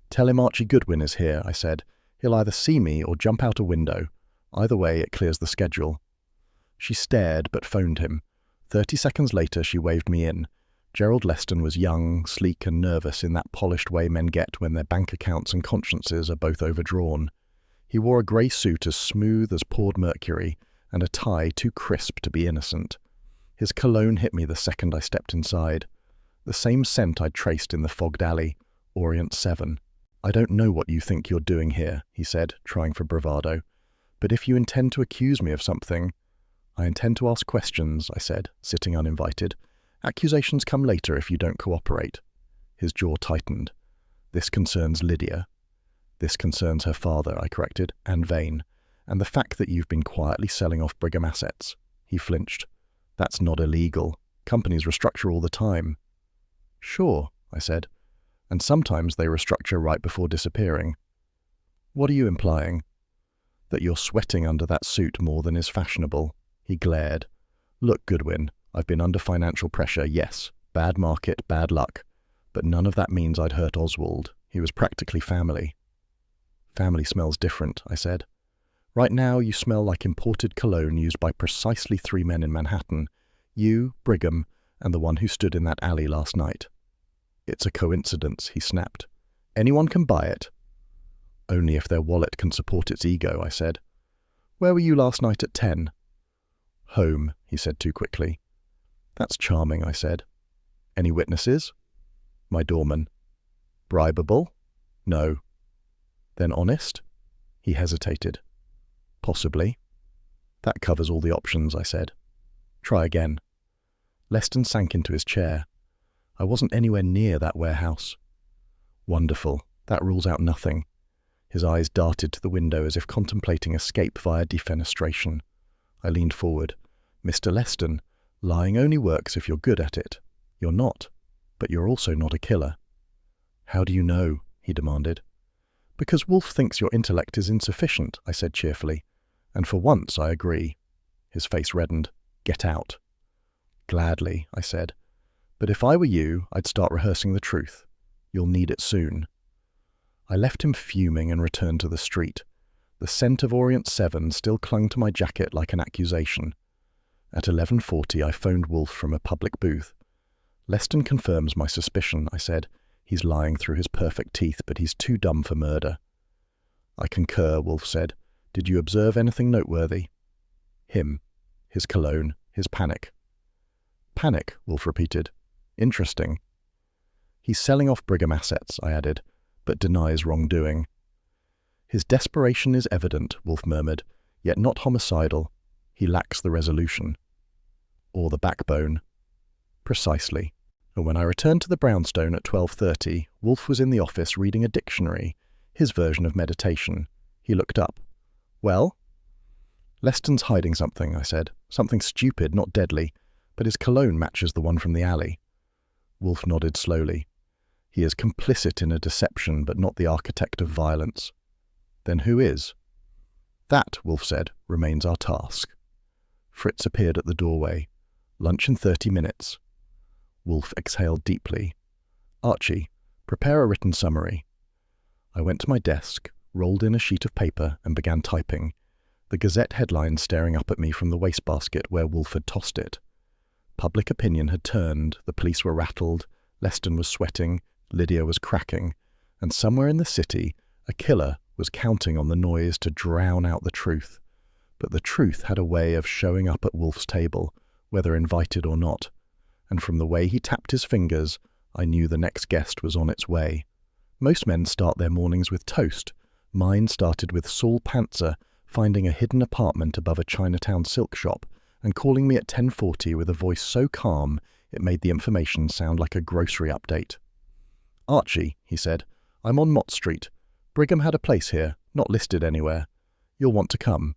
Tell him Archie Goodwin is here, I said. He'll either see me or jump out a window. Either way, it clears the schedule. She stared, but phoned him. 30 seconds later, she waved me in. Gerald Leston was young, sleek and nervous in that polished way men get when their bank accounts and consciences are both overdrawn. He wore a grey suit as smooth as poured mercury and a tie too crisp to be innocent. His cologne hit me the second I stepped inside. The same scent I'd traced in the fogged alley, Orient 7. I don't know what you think you're doing here, he said, trying for bravado. But if you intend to accuse me of something... I intend to ask questions, I said, sitting uninvited. Accusations come later if you don't cooperate. His jaw tightened. This concerns Lydia. This concerns her father, I corrected, and Vane, and the fact that you've been quietly selling off Brigham assets. He flinched. That's not illegal. Companies restructure all the time. Sure, I said, and sometimes they restructure right before disappearing. What are you implying? That you're sweating under that suit more than is fashionable. He glared. Look, Goodwin, I've been under financial pressure, yes. Bad market, bad luck. But none of that means I'd hurt Oswald. He was practically family. Family smells different, I said. Right now you smell like imported cologne used by precisely 3 men in Manhattan. You, Brigham, and the one who stood in that alley last night. It's a coincidence, he snapped. Anyone can buy it. Only if their wallet can support its ego, I said. Where were you last night at 10? Home, he said too quickly. That's charming, I said. Any witnesses? My doorman. Bribable? No. Then honest? He hesitated. Possibly. That covers all the options, I said. Try again. Leston sank into his chair. I wasn't anywhere near that warehouse. Wonderful. That rules out nothing. His eyes darted to the window as if contemplating escape via defenestration. I leaned forward. "Mr. Leston, lying only works if you're good at it. You're not, but you're also not a killer." "How do you know?" he demanded. "Because Wolfe thinks your intellect is insufficient," I said cheerfully. "And for once I agree." His face reddened. "Get out." "Gladly," I said. "But if I were you, I'd start rehearsing the truth. You'll need it soon." I left him fuming and returned to the street. The scent of Orient 7 still clung to my jacket like an accusation. At 11:40 I phoned Wolfe from a public booth. "Leston confirms my suspicion," I said. "He's lying through his perfect teeth, but he's too dumb for murder." "I concur," Wolfe said. "Did you observe anything noteworthy?" "Him. His cologne. His panic." "Panic," Wolfe repeated. "Interesting." "He's selling off Brigham assets," I added, "but denies wrongdoing." "His desperation is evident," Wolfe murmured, "yet not homicidal. He lacks the resolution." "Or the backbone." "Precisely." And when I returned to the brownstone at 12:30, Wolfe was in the office reading a dictionary, his version of meditation. He looked up. "Well?" "Leston's hiding something," I said. "Something stupid, not deadly, but his cologne matches the one from the alley." Wolfe nodded slowly. "He is complicit in a deception, but not the architect of violence." "Then who is?" "That," Wolfe said, "remains our task." Fritz appeared at the doorway. "Lunch in 30 minutes. Wolfe exhaled deeply. "Archie, prepare a written summary." I went to my desk, rolled in a sheet of paper, and began typing, the Gazette headline staring up at me from the wastebasket where Wolfe had tossed it. Public opinion had turned, the police were rattled, Leston was sweating, Lydia was cracking, and somewhere in the city, a killer was counting on the noise to drown out the truth. But the truth had a way of showing up at Wolfe's table, whether invited or not, and from the way he tapped his fingers, I knew the next guest was on its way. Most men start their mornings with toast. Mine started with Saul Pantzer finding a hidden apartment above a Chinatown silk shop and calling me at 10:40 with a voice so calm it made the information sound like a grocery update. "Archie," he said, "I'm on Mott Street. Brigham had a place here, not listed anywhere. You'll want to come.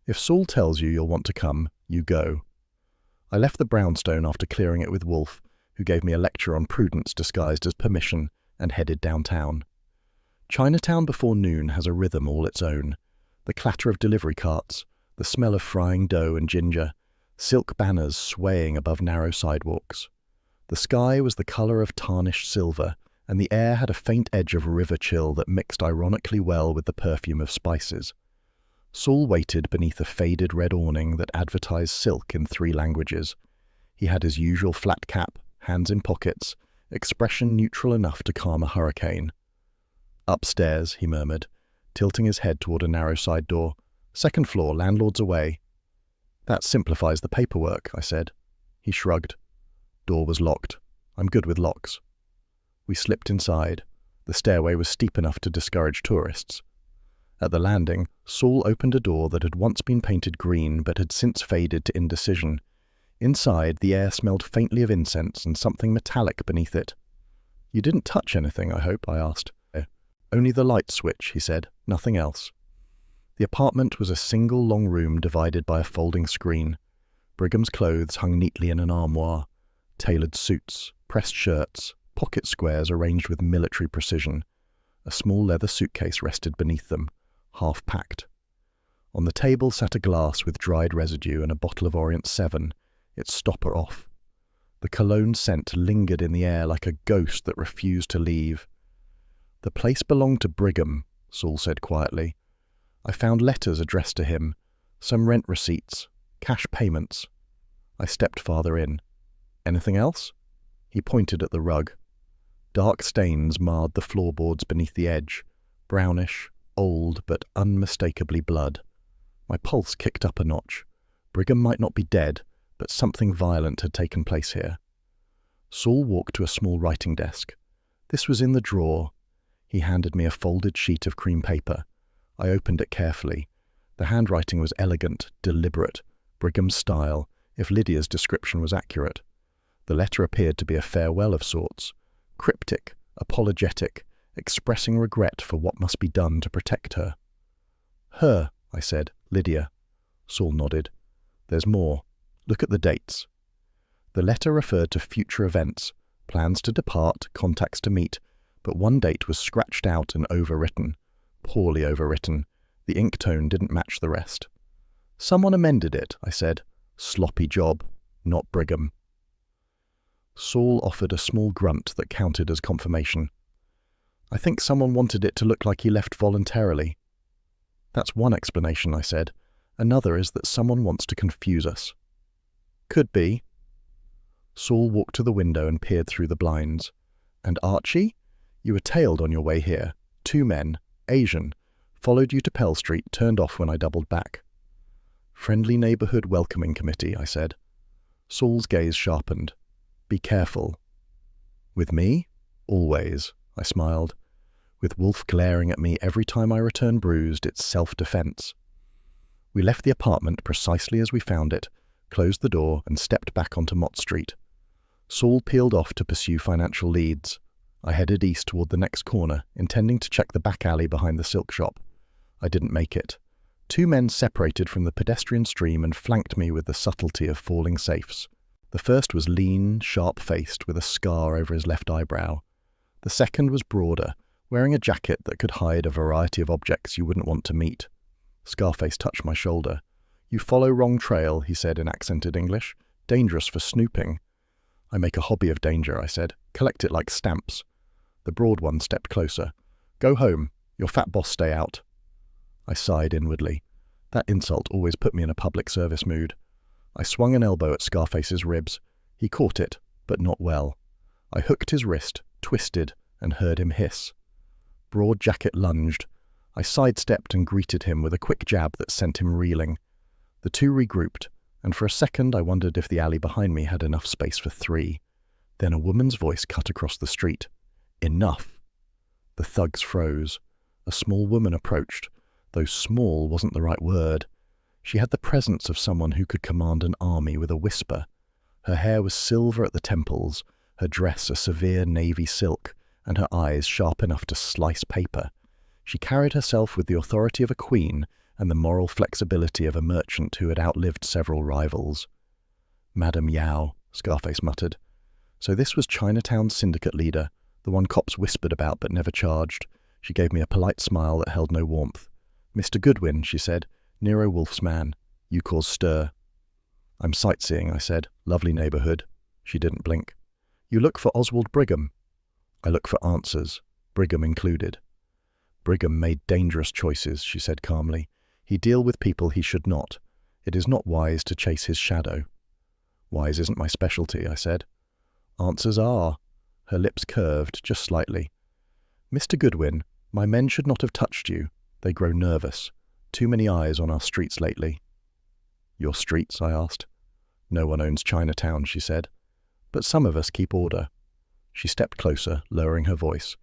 If Saul tells you you'll want to come, you go." I left the brownstone after clearing it with Wolfe, who gave me a lecture on prudence disguised as permission, and headed downtown. Chinatown before noon has a rhythm all its own. The clatter of delivery carts, the smell of frying dough and ginger, silk banners swaying above narrow sidewalks. The sky was the colour of tarnished silver, and the air had a faint edge of river chill that mixed ironically well with the perfume of spices. Saul waited beneath a faded red awning that advertised silk in 3 languages. He had his usual flat cap, hands in pockets, expression neutral enough to calm a hurricane. "Upstairs," he murmured, tilting his head toward a narrow side door. "Second floor, landlord's away." "That simplifies the paperwork," I said. He shrugged. Door was locked. I'm good with locks. We slipped inside. The stairway was steep enough to discourage tourists. At the landing, Saul opened a door that had once been painted green but had since faded to indecision. Inside, the air smelled faintly of incense and something metallic beneath it. "You didn't touch anything, I hope?" I asked. "Only the light switch," he said. "Nothing else." The apartment was a single long room divided by a folding screen. Brigham's clothes hung neatly in an armoire. Tailored suits, pressed shirts, pocket squares arranged with military precision. A small leather suitcase rested beneath them, half-packed. On the table sat a glass with dried residue and a bottle of Orient 7, its stopper off. The cologne scent lingered in the air like a ghost that refused to leave. "The place belonged to Brigham," Saul said quietly. "I found letters addressed to him, some rent receipts, cash payments." I stepped farther in. "Anything else?" He pointed at the rug. Dark stains marred the floorboards beneath the edge, brownish, old but unmistakably blood. My pulse kicked up a notch. Brigham might not be dead, but something violent had taken place here. Saul walked to a small writing desk. This was in the drawer. He handed me a folded sheet of cream paper. I opened it carefully. The handwriting was elegant, deliberate, Brigham's style, if Lydia's description was accurate. The letter appeared to be a farewell of sorts, cryptic, apologetic, expressing regret for what must be done to protect her. "Her," I said. "Lydia." Saul nodded. "There's more. Look at the dates. The letter referred to future events, plans to depart, contacts to meet, but one date was scratched out and overwritten. Poorly overwritten. The ink tone didn't match the rest. Someone amended it, I said. Sloppy job, not Brigham. Saul offered a small grunt that counted as confirmation. I think someone wanted it to look like he left voluntarily. That's one explanation, I said. Another is that someone wants to confuse us. Could be. Saul walked to the window and peered through the blinds. And Archie? You were tailed on your way here. 2 men, Asian, followed you to Pell Street, turned off when I doubled back. Friendly neighborhood welcoming committee, I said. Saul's gaze sharpened. Be careful. With me? Always, I smiled. With Wolfe glaring at me every time I return bruised, it's self-defense. We left the apartment precisely as we found it, closed the door and stepped back onto Mott Street. Saul peeled off to pursue financial leads. I headed east toward the next corner, intending to check the back alley behind the silk shop. I didn't make it. 2 men separated from the pedestrian stream and flanked me with the subtlety of falling safes. The first was lean, sharp-faced, with a scar over his left eyebrow. The second was broader, wearing a jacket that could hide a variety of objects you wouldn't want to meet. Scarface touched my shoulder. You follow wrong trail, he said in accented English. Dangerous for snooping. I make a hobby of danger, I said. Collect it like stamps. The broad one stepped closer. Go home. Your fat boss stay out. I sighed inwardly. That insult always put me in a public service mood. I swung an elbow at Scarface's ribs. He caught it, but not well. I hooked his wrist, twisted, and heard him hiss. Broad Jacket lunged. I sidestepped and greeted him with a quick jab that sent him reeling. The 2 regrouped, and for a second I wondered if the alley behind me had enough space for 3. Then a woman's voice cut across the street. Enough. The thugs froze. A small woman approached, though small wasn't the right word. She had the presence of someone who could command an army with a whisper. Her hair was silver at the temples, her dress a severe navy silk, and her eyes sharp enough to slice paper. She carried herself with the authority of a queen and the moral flexibility of a merchant who had outlived several rivals. Madame Yao, Scarface muttered. So this was Chinatown's syndicate leader, the one cops whispered about but never charged. She gave me a polite smile that held no warmth. Mr. Goodwin, she said, Nero Wolfe's man. You cause stir. I'm sightseeing, I said. Lovely neighborhood. She didn't blink. You look for Oswald Brigham. I look for answers, Brigham included. Brigham made dangerous choices, she said calmly. He deal with people he should not. It is not wise to chase his shadow. Wise isn't my specialty, I said. Answers are. Her lips curved, just slightly. Mr. Goodwin, my men should not have touched you. They grow nervous. Too many eyes on our streets lately. Your streets? I asked. No one owns Chinatown, she said. But some of us keep order. She stepped closer, lowering her voice.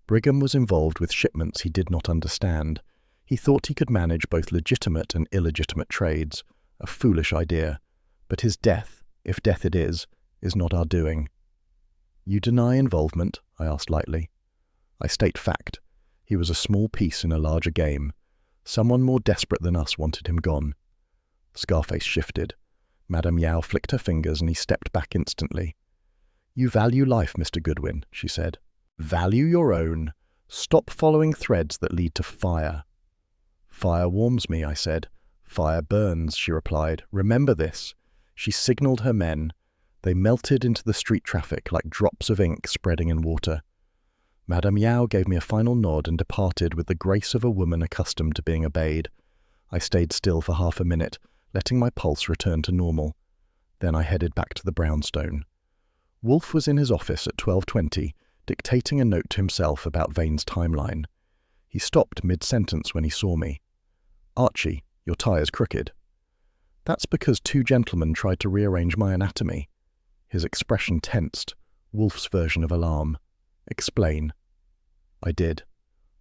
Brigham was involved with shipments he did not understand. He thought he could manage both legitimate and illegitimate trades. A foolish idea. But his death, if death it is not our doing. You deny involvement? I asked lightly. I state fact. He was a small piece in a larger game. Someone more desperate than us wanted him gone. Scarface shifted. Madame Yao flicked her fingers and he stepped back instantly. You value life, Mr. Goodwin, she said. Value your own. Stop following threads that lead to fire. Fire warms me, I said. Fire burns, she replied. Remember this. She signaled her men. They melted into the street traffic like drops of ink spreading in water. Madame Yao gave me a final nod and departed with the grace of a woman accustomed to being obeyed. I stayed still for half a minute, letting my pulse return to normal. Then I headed back to the brownstone. Wolfe was in his office at 12:20, dictating a note to himself about Vane's timeline. He stopped mid-sentence when he saw me. Archie, your tie is crooked. That's because 2 gentlemen tried to rearrange my anatomy. His expression tensed, Wolfe's version of alarm. Explain. I did.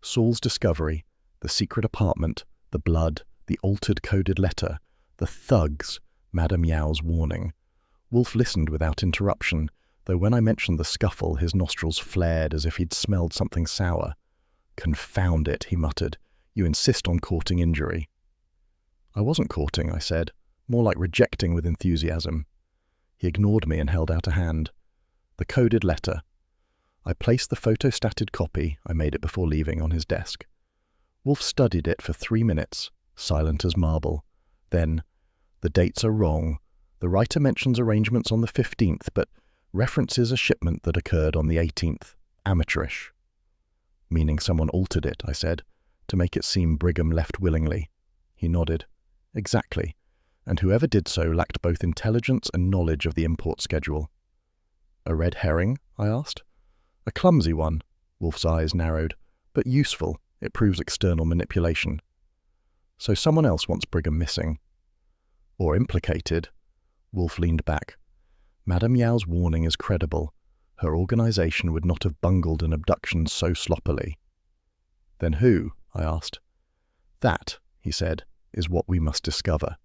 Saul's discovery, the secret apartment, the blood, the altered coded letter, the thugs, Madame Yao's warning. Wolfe listened without interruption, though when I mentioned the scuffle, his nostrils flared as if he'd smelled something sour. Confound it, he muttered. You insist on courting injury. I wasn't courting, I said. more like rejecting with enthusiasm. He ignored me and held out a hand. The coded letter. I placed the photostated copy, I made it before leaving, on his desk. Wolfe studied it for 3 minutes, silent as marble. Then, the dates are wrong. The writer mentions arrangements on the 15th, but references a shipment that occurred on the 18th. Amateurish. Meaning someone altered it, I said, to make it seem Brigham left willingly. He nodded. Exactly. And whoever did so lacked both intelligence and knowledge of the import schedule. A red herring? I asked. A clumsy one. Wolfe's eyes narrowed. But useful. It proves external manipulation. So someone else wants Brigham missing. Or implicated. Wolfe leaned back. Madame Yao's warning is credible. Her organization would not have bungled an abduction so sloppily. Then who? I asked. That, he said, is what we must discover.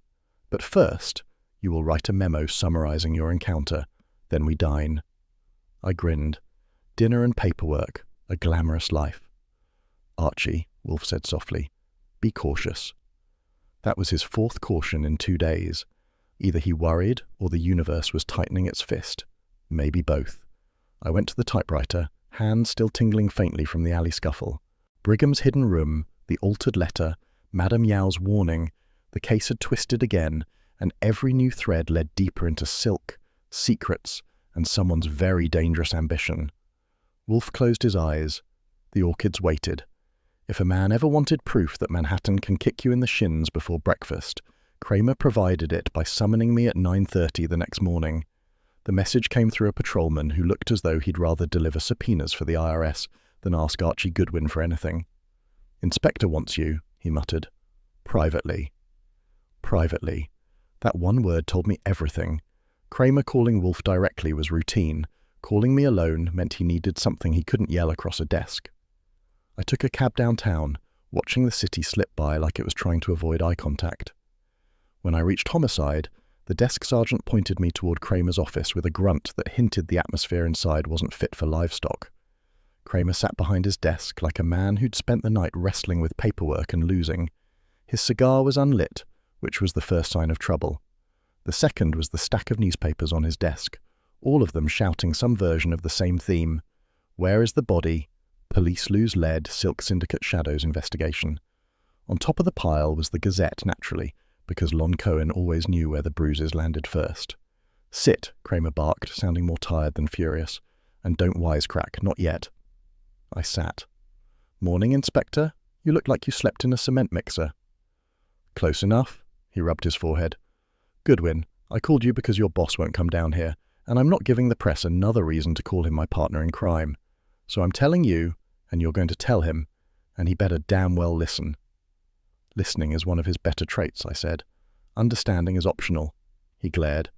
But first, you will write a memo summarizing your encounter. Then we dine. I grinned. Dinner and paperwork, a glamorous life. Archie, Wolfe said softly, be cautious. That was his 4th caution in 2 days. Either he worried or the universe was tightening its fist. Maybe both. I went to the typewriter, hands still tingling faintly from the alley scuffle. Brigham's hidden room, the altered letter, Madame Yao's warning. The case had twisted again, and every new thread led deeper into silk, secrets, and someone's very dangerous ambition. Wolfe closed his eyes. The orchids waited. If a man ever wanted proof that Manhattan can kick you in the shins before breakfast, Cramer provided it by summoning me at 9:30 the next morning. The message came through a patrolman who looked as though he'd rather deliver subpoenas for the IRS than ask Archie Goodwin for anything. Inspector wants you, he muttered. Privately. Privately. That one word told me everything. Cramer calling Wolfe directly was routine. Calling me alone meant he needed something he couldn't yell across a desk. I took a cab downtown, watching the city slip by like it was trying to avoid eye contact. When I reached homicide, the desk sergeant pointed me toward Cramer's office with a grunt that hinted the atmosphere inside wasn't fit for livestock. Cramer sat behind his desk like a man who'd spent the night wrestling with paperwork and losing. His cigar was unlit, which was the first sign of trouble. The second was the stack of newspapers on his desk, all of them shouting some version of the same theme. Where is the body? Police lose lead, Silk Syndicate shadows investigation. On top of the pile was the Gazette, naturally, because Lon Cohen always knew where the bruises landed first. Sit, Cramer barked, sounding more tired than furious. And don't wisecrack, not yet. I sat. Morning, Inspector. You look like you slept in a cement mixer. Close enough. He rubbed his forehead. Goodwin, I called you because your boss won't come down here, and I'm not giving the press another reason to call him my partner in crime. So I'm telling you, and you're going to tell him, and he better damn well listen. Listening is one of his better traits, I said. Understanding is optional. He glared.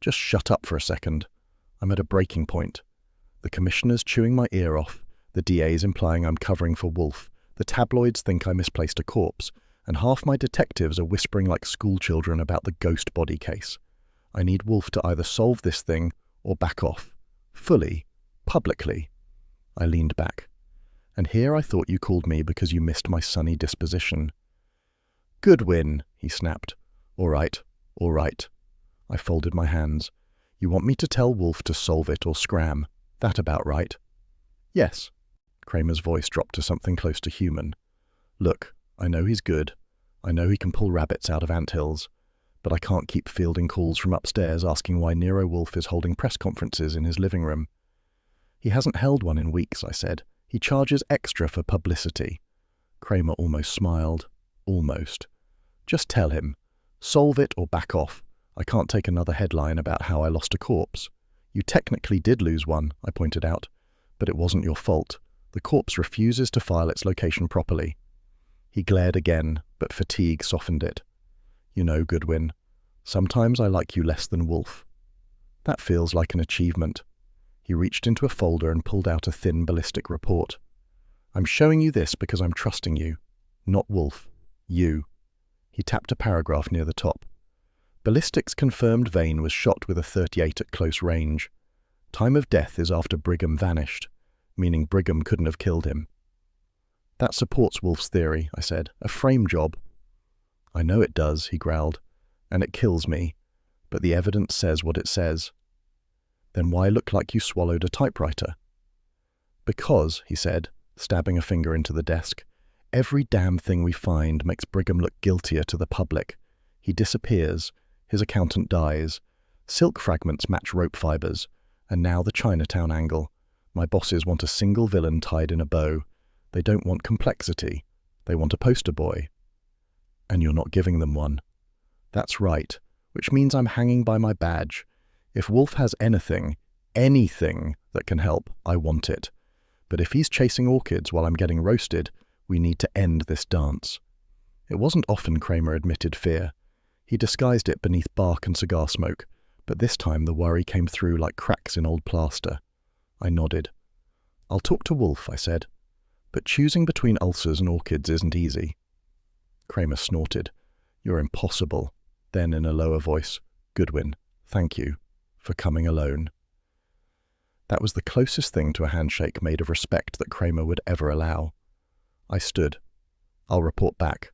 Just shut up for a second. I'm at a breaking point. The commissioner's chewing my ear off, the DA's implying I'm covering for Wolfe, the tabloids think I misplaced a corpse, and half my detectives are whispering like schoolchildren about the ghost body case. I need Wolfe to either solve this thing or back off. Fully. Publicly. I leaned back. And here I thought you called me because you missed my sunny disposition. Goodwin, he snapped. All right, all right. I folded my hands. You want me to tell Wolfe to solve it or scram? That about right? Yes. Cramer's voice dropped to something close to human. Look, I know he's good. I know he can pull rabbits out of anthills. But I can't keep fielding calls from upstairs asking why Nero Wolfe is holding press conferences in his living room. He hasn't held one in weeks, I said. He charges extra for publicity. Cramer almost smiled. Almost. Just tell him. Solve it or back off. I can't take another headline about how I lost a corpse. You technically did lose one, I pointed out. But it wasn't your fault. The corpse refuses to file its location properly. He glared again, but fatigue softened it. You know, Goodwin, sometimes I like you less than Wolfe. That feels like an achievement. He reached into a folder and pulled out a thin ballistic report. I'm showing you this because I'm trusting you. Not Wolfe. You. He tapped a paragraph near the top. Ballistics confirmed Vane was shot with a .38 at close range. Time of death is after Brigham vanished, meaning Brigham couldn't have killed him. That supports Wolfe's theory, I said. A frame job. I know it does, he growled. And it kills me, but the evidence says what it says. Then why look like you swallowed a typewriter? Because, he said, stabbing a finger into the desk, every damn thing we find makes Brigham look guiltier to the public. He disappears, his accountant dies, silk fragments match rope fibers, and now the Chinatown angle. My bosses want a single villain tied in a bow. They don't want complexity. They want a poster boy. And you're not giving them one. That's right, which means I'm hanging by my badge. If Wolfe has anything that can help, I want it. But if he's chasing orchids while I'm getting roasted, we need to end this dance. It wasn't often Cramer admitted fear. He disguised it beneath bark and cigar smoke, but this time the worry came through like cracks in old plaster. I nodded. I'll talk to Wolfe, I said. But choosing between ulcers and orchids isn't easy. Cramer snorted. You're impossible. Then in a lower voice, Goodwin, thank you for coming alone. That was the closest thing to a handshake made of respect that Cramer would ever allow. I stood. I'll report back.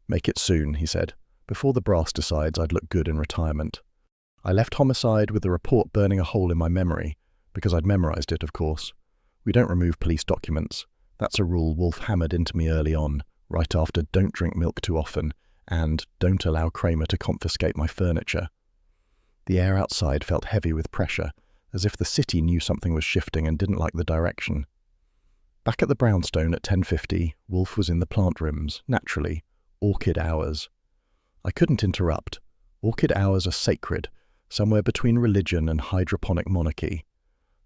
Make it soon, he said, before the brass decides I'd look good in retirement. I left homicide with the report burning a hole in my memory, because I'd memorized it, of course. We don't remove police documents. That's a rule Wolfe hammered into me early on, right after don't drink milk too often, and don't allow Cramer to confiscate my furniture. The air outside felt heavy with pressure, as if the city knew something was shifting and didn't like the direction. Back at the brownstone at 10:50, Wolfe was in the plant rooms, naturally, orchid hours. I couldn't interrupt. Orchid hours are sacred, somewhere between religion and hydroponic monarchy.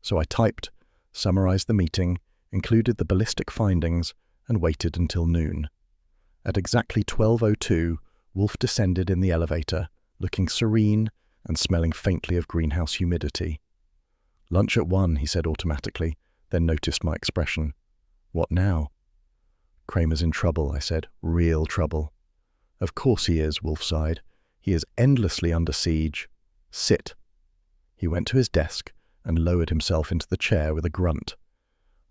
So I typed, summarized the meeting, included the ballistic findings, and waited until noon. At exactly 12:02, Wolfe descended in the elevator, looking serene and smelling faintly of greenhouse humidity. Lunch at 1, he said automatically, then noticed my expression. What now? Cramer's in trouble, I said. Real trouble. Of course he is, Wolfe sighed. He is endlessly under siege. Sit. He went to his desk and lowered himself into the chair with a grunt.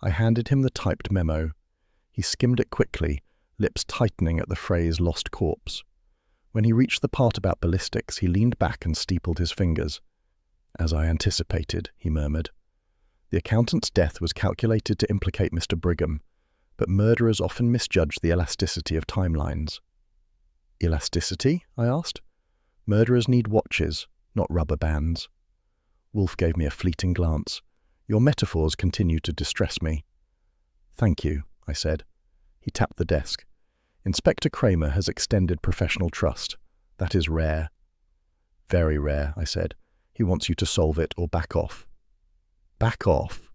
I handed him the typed memo. He skimmed it quickly, lips tightening at the phrase lost corpse. When he reached the part about ballistics, he leaned back and steepled his fingers. As I anticipated, he murmured. The accountant's death was calculated to implicate Mr. Brigham, but murderers often misjudge the elasticity of timelines. Elasticity? I asked. Murderers need watches, not rubber bands. Wolfe gave me a fleeting glance. Your metaphors continue to distress me. Thank you, I said. He tapped the desk. Inspector Cramer has extended professional trust. That is rare. Very rare, I said. He wants you to solve it or back off. Back off?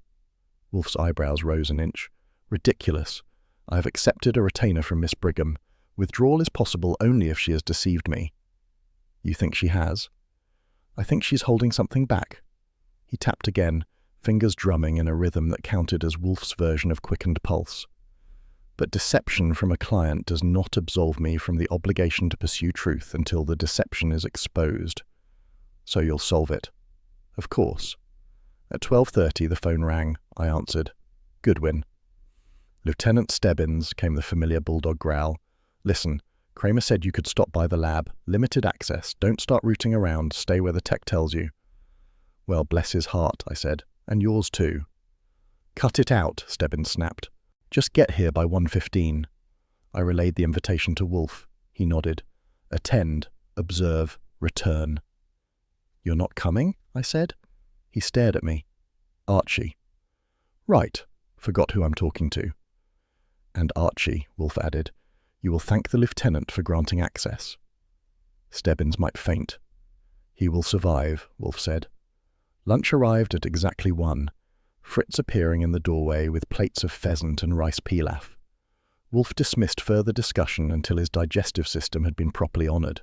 Wolfe's eyebrows rose an inch. Ridiculous. I have accepted a retainer from Miss Brigham. Withdrawal is possible only if she has deceived me. You think she has? I think she's holding something back. He tapped again, fingers drumming in a rhythm that counted as Wolfe's version of quickened pulse. But deception from a client does not absolve me from the obligation to pursue truth until the deception is exposed. So you'll solve it. Of course. At 12:30 the phone rang. I answered. Goodwin. Lieutenant Stebbins, came the familiar bulldog growl. Listen, Cramer said you could stop by the lab. Limited access. Don't start rooting around. Stay where the tech tells you. Well, bless his heart, I said. And yours too. Cut it out, Stebbins snapped. Just get here by 1:15. I relayed the invitation to Wolfe. He nodded. Attend, observe, return. You're not coming? I said. He stared at me. Archie. Right. Forgot who I'm talking to. And Archie, Wolfe added, you will thank the lieutenant for granting access. Stebbins might faint. He will survive, Wolfe said. Lunch arrived at exactly 1, Fritz appearing in the doorway with plates of pheasant and rice pilaf. Wolfe dismissed further discussion until his digestive system had been properly honoured.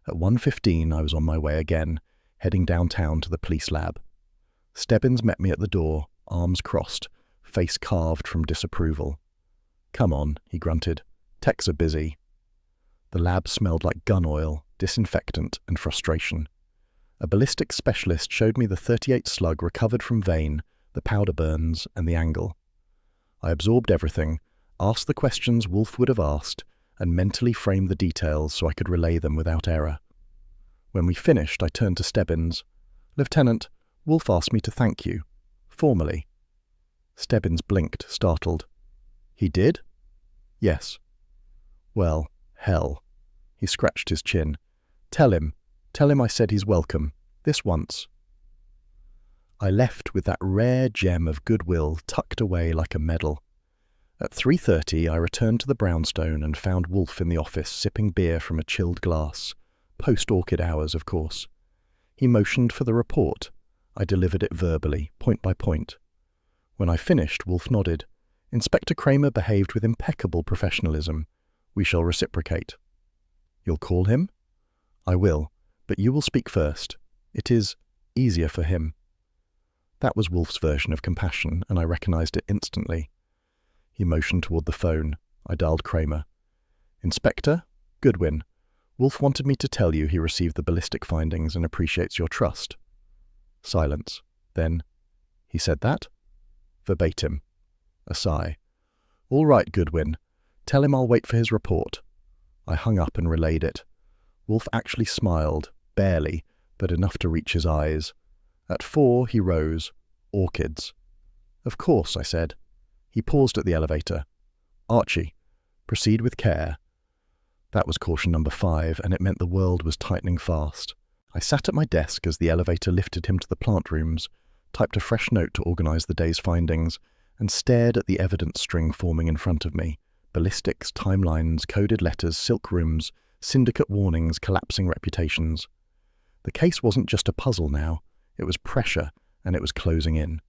At 1:15 I was on my way again, heading downtown to the police lab. Stebbins met me at the door, arms crossed, face carved from disapproval. Come on, he grunted. Techs are busy. The lab smelled like gun oil, disinfectant, and frustration. A ballistics specialist showed me the .38 slug recovered from vein, the powder burns, and the angle. I absorbed everything, asked the questions Wolfe would have asked, and mentally framed the details so I could relay them without error. When we finished, I turned to Stebbins. "Lieutenant, Wolfe asked me to thank you. Formally." Stebbins blinked, startled. "He did?" "Yes." "Well, hell." He scratched his chin. Tell him I said he's welcome. This once." I left with that rare gem of goodwill tucked away like a medal. At 3:30 I returned to the brownstone and found Wolfe in the office sipping beer from a chilled glass. Post-Orchid hours, of course. He motioned for the report. I delivered it verbally, point by point. When I finished, Wolfe nodded. "Inspector Cramer behaved with impeccable professionalism. We shall reciprocate." "You'll call him?" "I will, but you will speak first. It is easier for him." That was Wolfe's version of compassion, and I recognized it instantly. He motioned toward the phone. I dialed Cramer. "Inspector? Goodwin. Wolfe wanted me to tell you he received the ballistic findings and appreciates your trust." Silence. Then, "He said that?" Verbatim. A sigh. "All right, Goodwin. Tell him I'll wait for his report." I hung up and relayed it. Wolfe actually smiled, barely, but enough to reach his eyes. At 4, he rose. "Orchids." "Of course," I said. He paused at the elevator. "Archie, proceed with care." That was caution number 5, and it meant the world was tightening fast. I sat at my desk as the elevator lifted him to the plant rooms, typed a fresh note to organize the day's findings, and stared at the evidence string forming in front of me. Ballistics, timelines, coded letters, silk rooms, syndicate warnings, collapsing reputations. The case wasn't just a puzzle now. It was pressure, and it was closing in.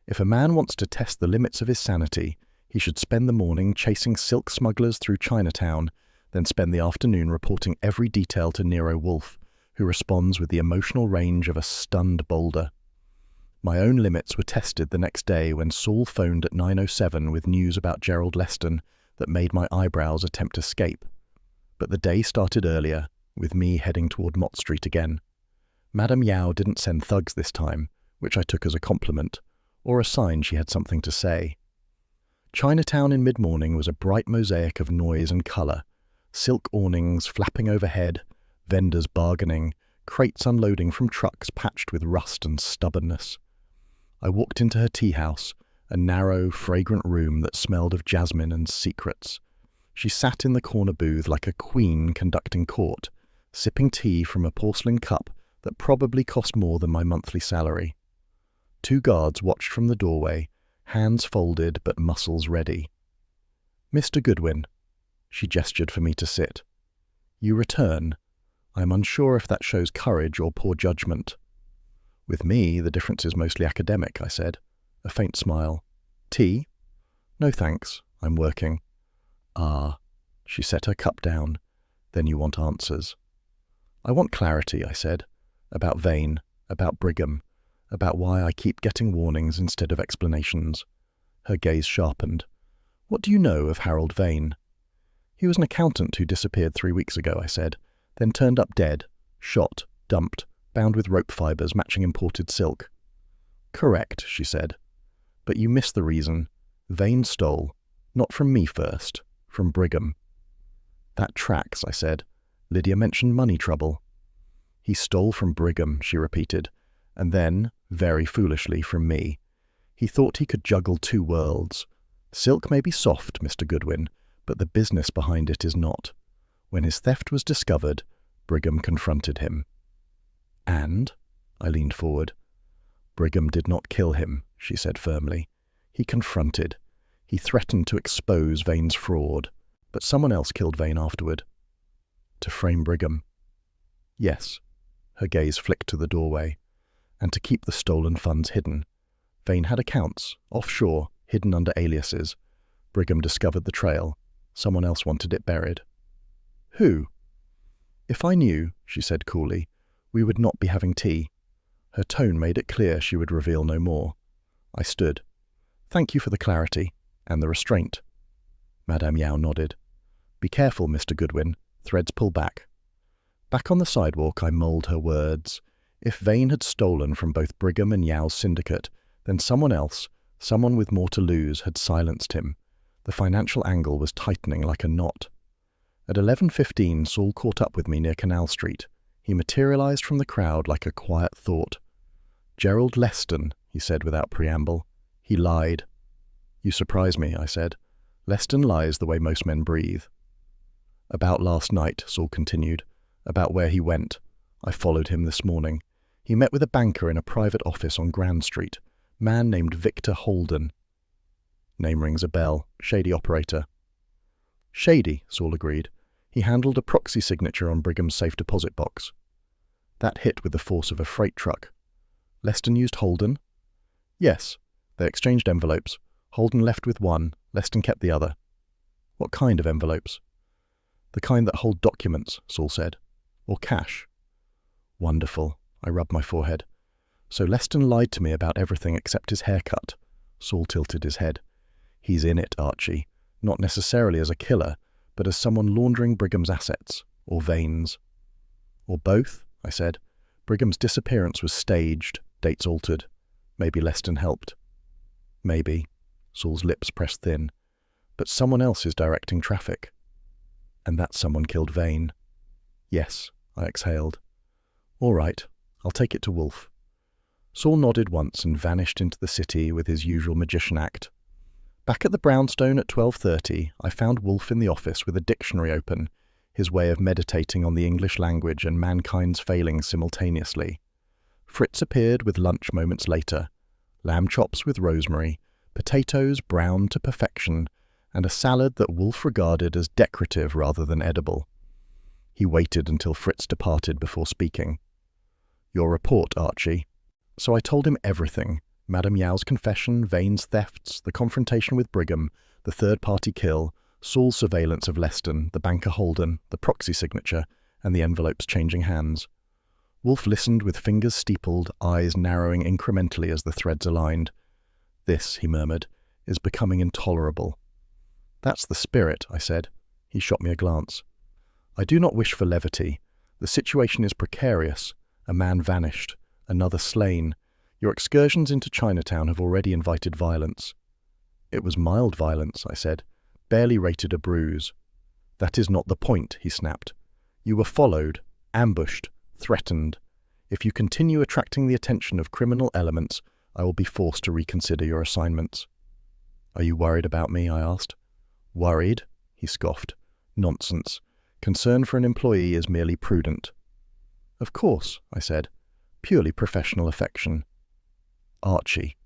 If a man wants to test the limits of his sanity, he should spend the morning chasing silk smugglers through Chinatown, then spend the afternoon reporting every detail to Nero Wolfe, who responds with the emotional range of a stunned boulder. My own limits were tested the next day when Saul phoned at 9:07 with news about Gerald Leston that made my eyebrows attempt escape. But the day started earlier, with me heading toward Mott Street again. Madame Yao didn't send thugs this time, which I took as a compliment, or a sign she had something to say. Chinatown in mid-morning was a bright mosaic of noise and colour. Silk awnings flapping overhead, vendors bargaining, crates unloading from trucks patched with rust and stubbornness. I walked into her tea house, a narrow, fragrant room that smelled of jasmine and secrets. She sat in the corner booth like a queen conducting court, sipping tea from a porcelain cup that probably cost more than my monthly salary. 2 guards watched from the doorway, hands folded but muscles ready. "Mr. Goodwin." She gestured for me to sit. "You return. I am unsure if that shows courage or poor judgment." "With me, the difference is mostly academic," I said. A faint smile. "Tea?" "No thanks. I'm working." "Ah." She set her cup down. "Then you want answers." "I want clarity," I said. "About Vane, about Brigham, about why I keep getting warnings instead of explanations." Her gaze sharpened. "What do you know of Harold Vane?" "He was an accountant who disappeared 3 weeks ago," I said, "then turned up dead, shot, dumped, bound with rope fibers matching imported silk." "Correct," she said. "But you miss the reason. Vane stole, not from me first, from Brigham." "That tracks," I said. "Lydia mentioned money trouble." "He stole from Brigham," she repeated, "and then, very foolishly, from me. He thought he could juggle 2 worlds. Silk may be soft, Mr. Goodwin, but the business behind it is not. When his theft was discovered, Brigham confronted him." "And?" I leaned forward. "Brigham did not kill him," she said firmly. "He confronted. He threatened to expose Vane's fraud, but someone else killed Vane afterward." "To frame Brigham?" "Yes." Her gaze flicked to the doorway. "And to keep the stolen funds hidden. Vane had accounts, offshore, hidden under aliases. Brigham discovered the trail. Someone else wanted it buried." "Who?" "If I knew," she said coolly, "we would not be having tea." Her tone made it clear she would reveal no more. I stood. "Thank you for the clarity, and the restraint." Madame Yao nodded. "Be careful, Mr. Goodwin. Threads pull back." Back on the sidewalk, I mulled her words. If Vane had stolen from both Brigham and Yao's syndicate, then someone else, someone with more to lose, had silenced him. The financial angle was tightening like a knot. At 11:15, Saul caught up with me near Canal Street. He materialized from the crowd like a quiet thought. "Gerald Leston," he said without preamble. "He lied." "You surprise me," I said. "Leston lies the way most men breathe." "About last night," Saul continued. "About where he went. I followed him this morning. He met with a banker in a private office on Grand Street. Man named Victor Holden." Name rings a bell. Shady operator. "Shady," Saul agreed. "He handled a proxy signature on Brigham's safe deposit box." That hit with the force of a freight truck. "Leston used Holden?" "Yes. They exchanged envelopes. Holden left with one. Leston kept the other." "What kind of envelopes?" "The kind that hold documents," Saul said. "Or cash." "Wonderful." I rubbed my forehead. "So Leston lied to me about everything except his haircut." Saul tilted his head. "He's in it, Archie. Not necessarily as a killer, but as someone laundering Brigham's assets. Or Vane's." "Or both," I said. "Brigham's disappearance was staged, dates altered. Maybe Leston helped." "Maybe." Saul's lips pressed thin. "But someone else is directing traffic." "And that someone killed Vane." "Yes," I exhaled. "All right, I'll take it to Wolfe." Saul nodded once and vanished into the city with his usual magician act. Back at the brownstone at 12:30, I found Wolfe in the office with a dictionary open, his way of meditating on the English language and mankind's failings simultaneously. Fritz appeared with lunch moments later, lamb chops with rosemary, potatoes browned to perfection, and a salad that Wolfe regarded as decorative rather than edible. He waited until Fritz departed before speaking. "Your report, Archie." So I told him everything. Madame Yao's confession, Vane's thefts, the confrontation with Brigham, the third-party kill, Saul's surveillance of Leston, the banker Holden, the proxy signature, and the envelopes changing hands. Wolfe listened with fingers steepled, eyes narrowing incrementally as the threads aligned. "This," he murmured, "is becoming intolerable." "That's the spirit," I said. He shot me a glance. "I do not wish for levity. The situation is precarious. A man vanished. Another slain. Your excursions into Chinatown have already invited violence." "It was mild violence," I said. "Barely rated a bruise." "That is not the point," he snapped. "You were followed, ambushed, threatened. If you continue attracting the attention of criminal elements, I will be forced to reconsider your assignments." "Are you worried about me?" I asked. "Worried?" he scoffed. "Nonsense. Concern for an employee is merely prudent." "Of course," I said. "Purely professional affection." "Archie."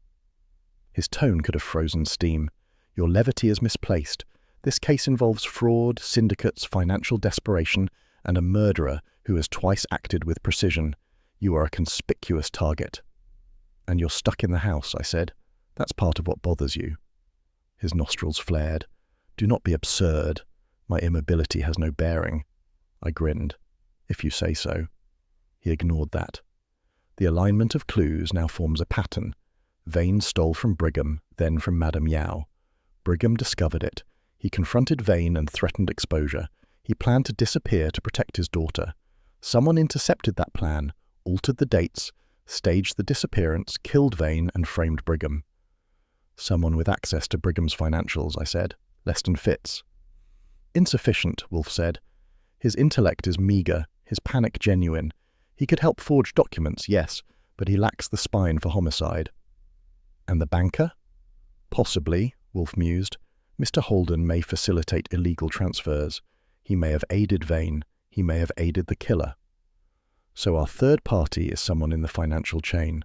His tone could have frozen steam. "Your levity is misplaced. This case involves fraud, syndicates, financial desperation, and a murderer who has twice acted with precision. You are a conspicuous target." "And you're stuck in the house," I said. "That's part of what bothers you." His nostrils flared. "Do not be absurd. My immobility has no bearing." I grinned. "If you say so." He ignored that. "The alignment of clues now forms a pattern. Vane stole from Brigham, then from Madame Yao. Brigham discovered it. He confronted Vane and threatened exposure. He planned to disappear to protect his daughter. Someone intercepted that plan, altered the dates, staged the disappearance, killed Vane, and framed Brigham." "Someone with access to Brigham's financials," I said. "Leston Fitz." "Insufficient," Wolfe said. "His intellect is meager, his panic genuine. He could help forge documents, yes, but he lacks the spine for homicide." "And the banker?" "Possibly," Wolfe mused. "Mr. Holden may facilitate illegal transfers. He may have aided Vane. He may have aided the killer." "So our third party is someone in the financial chain."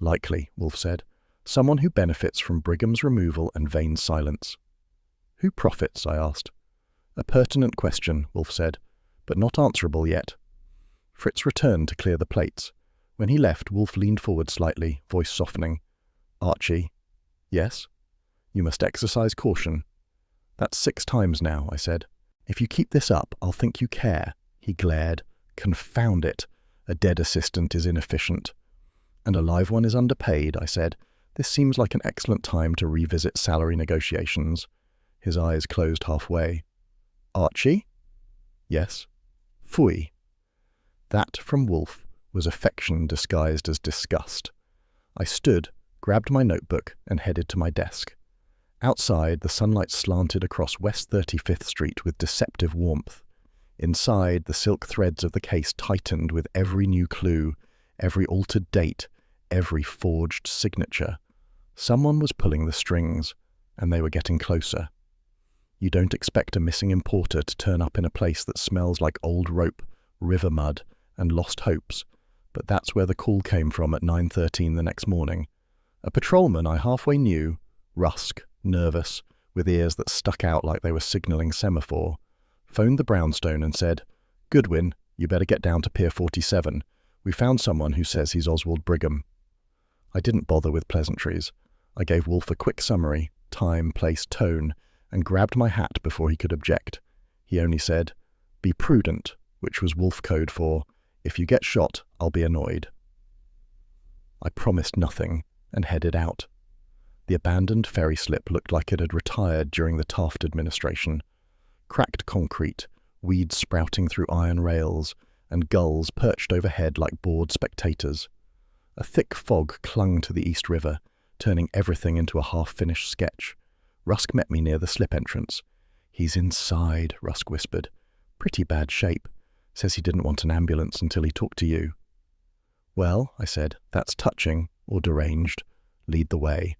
"Likely," Wolfe said. "Someone who benefits from Brigham's removal and Vane's silence." "Who profits?" I asked. "A pertinent question," Wolfe said, "but not answerable yet." Fritz returned to clear the plates. When he left, Wolfe leaned forward slightly, voice softening. "Archie." "Yes?" "You must exercise caution." "That's 6 times now," I said. "If you keep this up, I'll think you care." He glared. "Confound it. A dead assistant is inefficient." "And a live one is underpaid," I said. "This seems like an excellent time to revisit salary negotiations." His eyes closed halfway. "Archie?" "Yes." "Phooey." That, from Wolfe, was affection disguised as disgust. I stood, grabbed my notebook, and headed to my desk. Outside, the sunlight slanted across West 35th Street with deceptive warmth. Inside, the silk threads of the case tightened with every new clue, every altered date, every forged signature. Someone was pulling the strings, and they were getting closer. You don't expect a missing importer to turn up in a place that smells like old rope, river mud, and lost hopes, but that's where the call came from at 9:13 the next morning. A patrolman I halfway knew, Rusk, nervous, with ears that stuck out like they were signalling semaphore, phoned the brownstone and said, "Goodwin, you better get down to Pier 47. We found someone who says he's Oswald Brigham." I didn't bother with pleasantries. I gave Wolfe a quick summary, time, place, tone, and grabbed my hat before he could object. He only said, "Be prudent," which was Wolfe code for, "If you get shot, I'll be annoyed." I promised nothing and headed out. The abandoned ferry slip looked like it had retired during the Taft administration. Cracked concrete, weeds sprouting through iron rails, and gulls perched overhead like bored spectators. A thick fog clung to the East River, turning everything into a half-finished sketch. Rusk met me near the slip entrance. "He's inside," Rusk whispered. "Pretty bad shape. Says he didn't want an ambulance until he talked to you." "Well," I said, "that's touching, or deranged. Lead the way."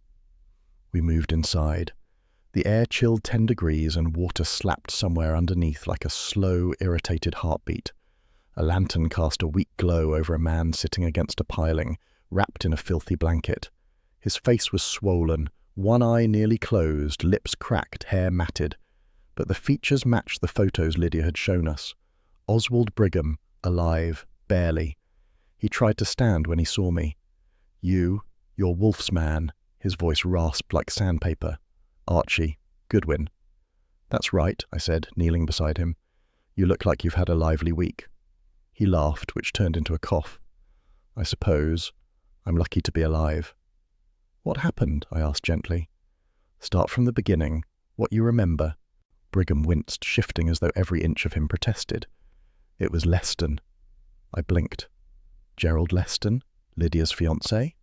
We moved inside. The air chilled 10 degrees and water slapped somewhere underneath like a slow, irritated heartbeat. A lantern cast a weak glow over a man sitting against a piling, wrapped in a filthy blanket. His face was swollen, one eye nearly closed, lips cracked, hair matted. But the features matched the photos Lydia had shown us. Oswald Brigham, alive, barely. He tried to stand when he saw me. "You're Wolfe's man," his voice rasped like sandpaper. "Archie, Goodwin." "That's right," I said, kneeling beside him. "You look like you've had a lively week." He laughed, which turned into a cough. "I suppose. I'm lucky to be alive." "What happened?" I asked gently. "Start from the beginning. What you remember." Brigham winced, shifting as though every inch of him protested. "It was Leston." I blinked. "Gerald Leston? Lydia's fiancé?"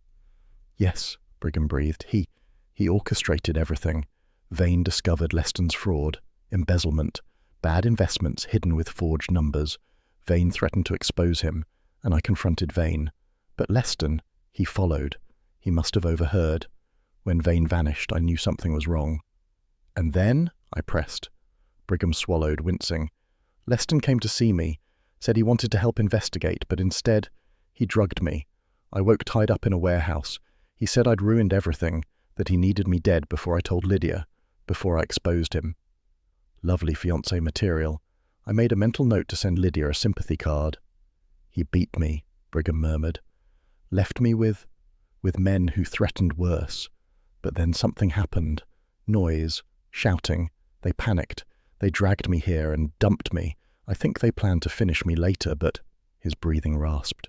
"Yes," Brigham breathed. He orchestrated everything. Vane discovered Leston's fraud, embezzlement, bad investments hidden with forged numbers. Vane threatened to expose him, and I confronted Vane. But Leston, he followed. He must have overheard. When Vane vanished, I knew something was wrong. "And then?" I pressed. Brigham swallowed, wincing. "Leston came to see me, said he wanted to help investigate, but instead, he drugged me. I woke tied up in a warehouse. He said I'd ruined everything, that he needed me dead before I told Lydia, before I exposed him." Lovely fiancé material. I made a mental note to send Lydia a sympathy card. "He beat me," Brigham murmured. "Left me with men who threatened worse. But then something happened. Noise, shouting. They panicked. They dragged me here and dumped me. I think they planned to finish me later, but—" His breathing rasped.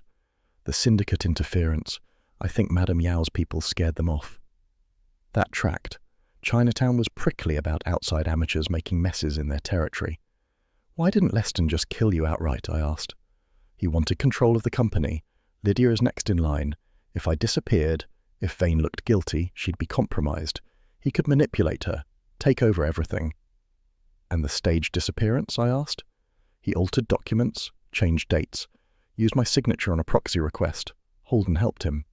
"The syndicate interference. I think Madame Yao's people scared them off." That tracked. Chinatown was prickly about outside amateurs making messes in their territory. "Why didn't Leston just kill you outright?" I asked. "He wanted control of the company. Lydia is next in line. If I disappeared, if Vane looked guilty, she'd be compromised. He could manipulate her, take over everything." "And the staged disappearance?" I asked. "He altered documents, changed dates, used my signature on a proxy request. Holden helped him."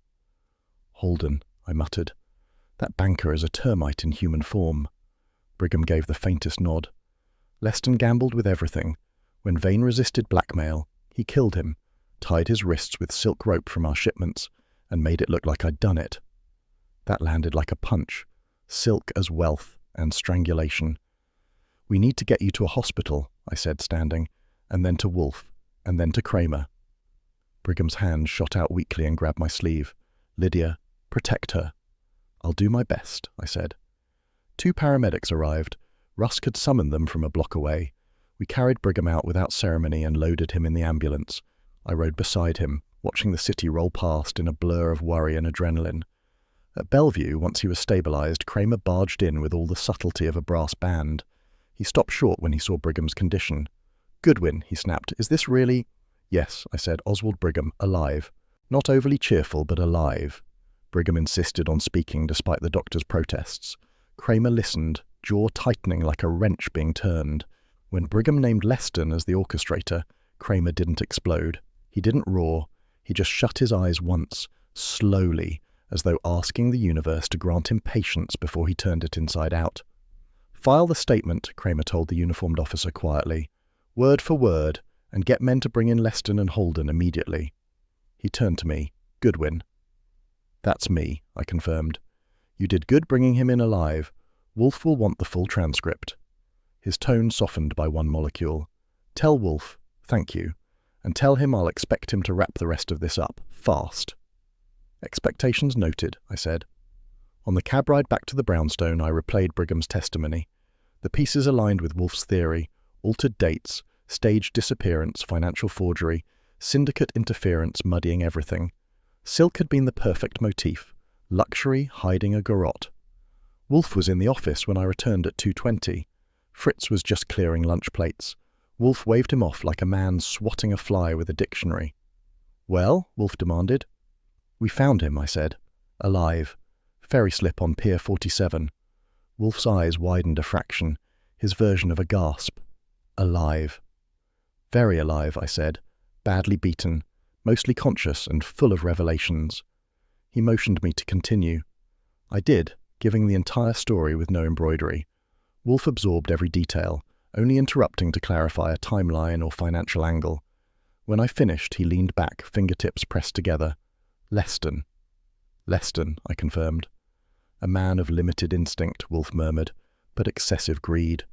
"Holden," I muttered. "That banker is a termite in human form." Brigham gave the faintest nod. "Leston gambled with everything. When Vane resisted blackmail, he killed him, tied his wrists with silk rope from our shipments, and made it look like I'd done it." That landed like a punch. Silk as wealth and strangulation. "We need to get you to a hospital," I said, standing, "and then to Wolfe, and then to Cramer." Brigham's hand shot out weakly and grabbed my sleeve. "Lydia, protect her." "I'll do my best," I said. 2 paramedics arrived. Rusk had summoned them from a block away. We carried Brigham out without ceremony and loaded him in the ambulance. I rode beside him, watching the city roll past in a blur of worry and adrenaline. At Bellevue, once he was stabilized, Cramer barged in with all the subtlety of a brass band. He stopped short when he saw Brigham's condition. "Goodwin," he snapped, "is this really—" "Yes," I said, "Oswald Brigham, alive. Not overly cheerful, but alive." Brigham insisted on speaking despite the doctor's protests. Cramer listened, jaw tightening like a wrench being turned. When Brigham named Leston as the orchestrator, Cramer didn't explode. He didn't roar. He just shut his eyes once, slowly, as though asking the universe to grant him patience before he turned it inside out. "File the statement," Cramer told the uniformed officer quietly. "Word for word, and get men to bring in Leston and Holden immediately." He turned to me. "Goodwin." "That's me," I confirmed. "You did good bringing him in alive. Wolfe will want the full transcript." His tone softened by one molecule. "Tell Wolfe, thank you, and tell him I'll expect him to wrap the rest of this up, fast." "Expectations noted," I said. On the cab ride back to the brownstone, I replayed Brigham's testimony. The pieces aligned with Wolfe's theory: altered dates, staged disappearance, financial forgery, syndicate interference muddying everything. Silk had been the perfect motif: luxury hiding a garrote. Wolfe was in the office when I returned at 2:20. Fritz was just clearing lunch plates. Wolfe waved him off like a man swatting a fly with a dictionary. "Well?" Wolfe demanded. "We found him," I said. "Alive. Ferry slip on Pier 47. Wolfe's eyes widened a fraction, his version of a gasp. "Alive." "Very alive," I said. "Badly beaten, mostly conscious and full of revelations." He motioned me to continue. I did, giving the entire story with no embroidery. Wolfe absorbed every detail, only interrupting to clarify a timeline or financial angle. When I finished, he leaned back, fingertips pressed together. "Leston." "Leston," I confirmed. "A man of limited instinct," Wolfe murmured, "but excessive greed.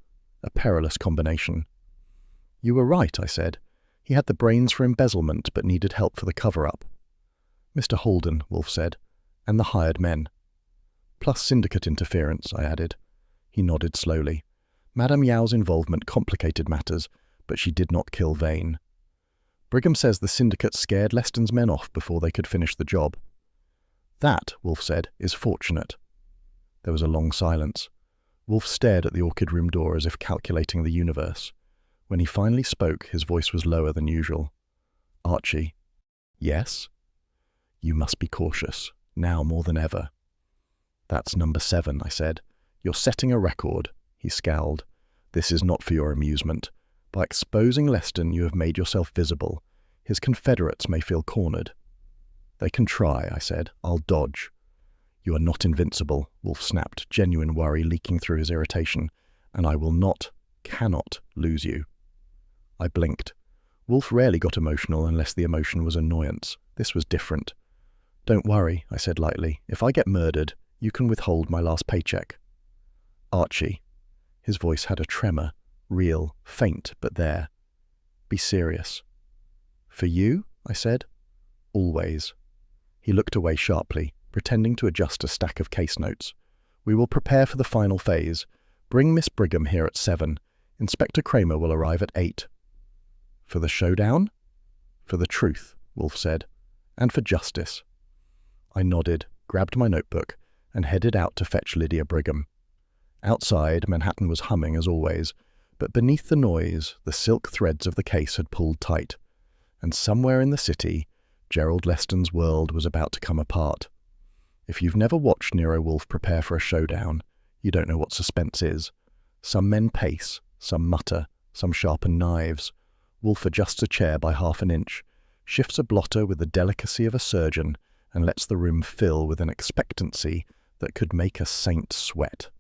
A perilous combination." "You were right," I said. "He had the brains for embezzlement, but needed help for the cover-up." "Mr. Holden," Wolfe said, "and the hired men." "Plus syndicate interference," I added. He nodded slowly. Madame Yao's involvement complicated matters, but she did not kill Vane. "Brigham says the syndicate scared Leston's men off before they could finish the job." "That," Wolfe said, "is fortunate." There was a long silence. Wolfe stared at the orchid room door as if calculating the universe. When he finally spoke, his voice was lower than usual. "Archie." "Yes?" "You must be cautious, now more than ever." "That's number 7, I said. "You're setting a record." He scowled. "This is not for your amusement. By exposing Leston, you have made yourself visible. His confederates may feel cornered." "They can try," I said. "I'll dodge." "You are not invincible," Wolfe snapped, genuine worry leaking through his irritation. "And I will not, cannot lose you." I blinked. Wolfe rarely got emotional unless the emotion was annoyance. This was different. "Don't worry," I said lightly. "If I get murdered, you can withhold my last paycheck." "Archie." His voice had a tremor, real, faint, but there. "Be serious." "For you?" I said. "Always." He looked away sharply, pretending to adjust a stack of case notes. "We will prepare for the final phase. Bring Miss Brigham here at 7. Inspector Cramer will arrive at 8. "For the showdown?" "For the truth," Wolfe said. "And for justice." I nodded, grabbed my notebook, and headed out to fetch Lydia Brigham. Outside, Manhattan was humming as always, but beneath the noise, the silk threads of the case had pulled tight. And somewhere in the city, Gerald Leston's world was about to come apart. If you've never watched Nero Wolfe prepare for a showdown, you don't know what suspense is. Some men pace, some mutter, some sharpen knives. Wolfe adjusts a chair by half an inch, shifts a blotter with the delicacy of a surgeon, and lets the room fill with an expectancy that could make a saint sweat.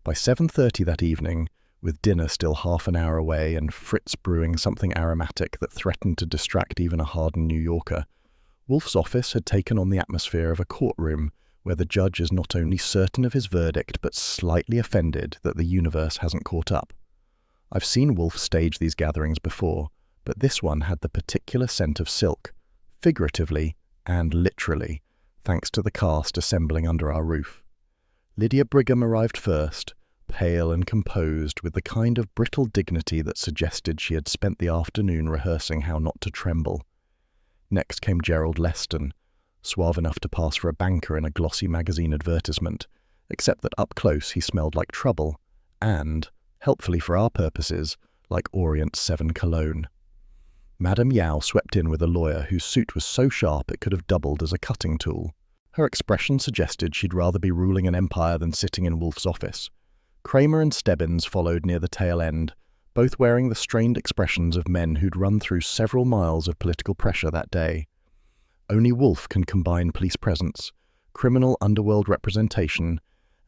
By 7:30 that evening, with dinner still half an hour away and Fritz brewing something aromatic that threatened to distract even a hardened New Yorker, Wolfe's office had taken on the atmosphere of a courtroom where the judge is not only certain of his verdict but slightly offended that the universe hasn't caught up. I've seen Wolfe stage these gatherings before, but this one had the particular scent of silk, figuratively and literally, thanks to the cast assembling under our roof. Lydia Brigham arrived first, pale and composed, with the kind of brittle dignity that suggested she had spent the afternoon rehearsing how not to tremble. Next came Gerald Leston, suave enough to pass for a banker in a glossy magazine advertisement, except that up close he smelled like trouble, and, helpfully for our purposes, like Orient 7 cologne. Madame Yao swept in with a lawyer whose suit was so sharp it could have doubled as a cutting tool. Her expression suggested she'd rather be ruling an empire than sitting in Wolfe's office. Cramer and Stebbins followed near the tail end, both wearing the strained expressions of men who'd run through several miles of political pressure that day. Only Wolfe can combine police presence, criminal underworld representation,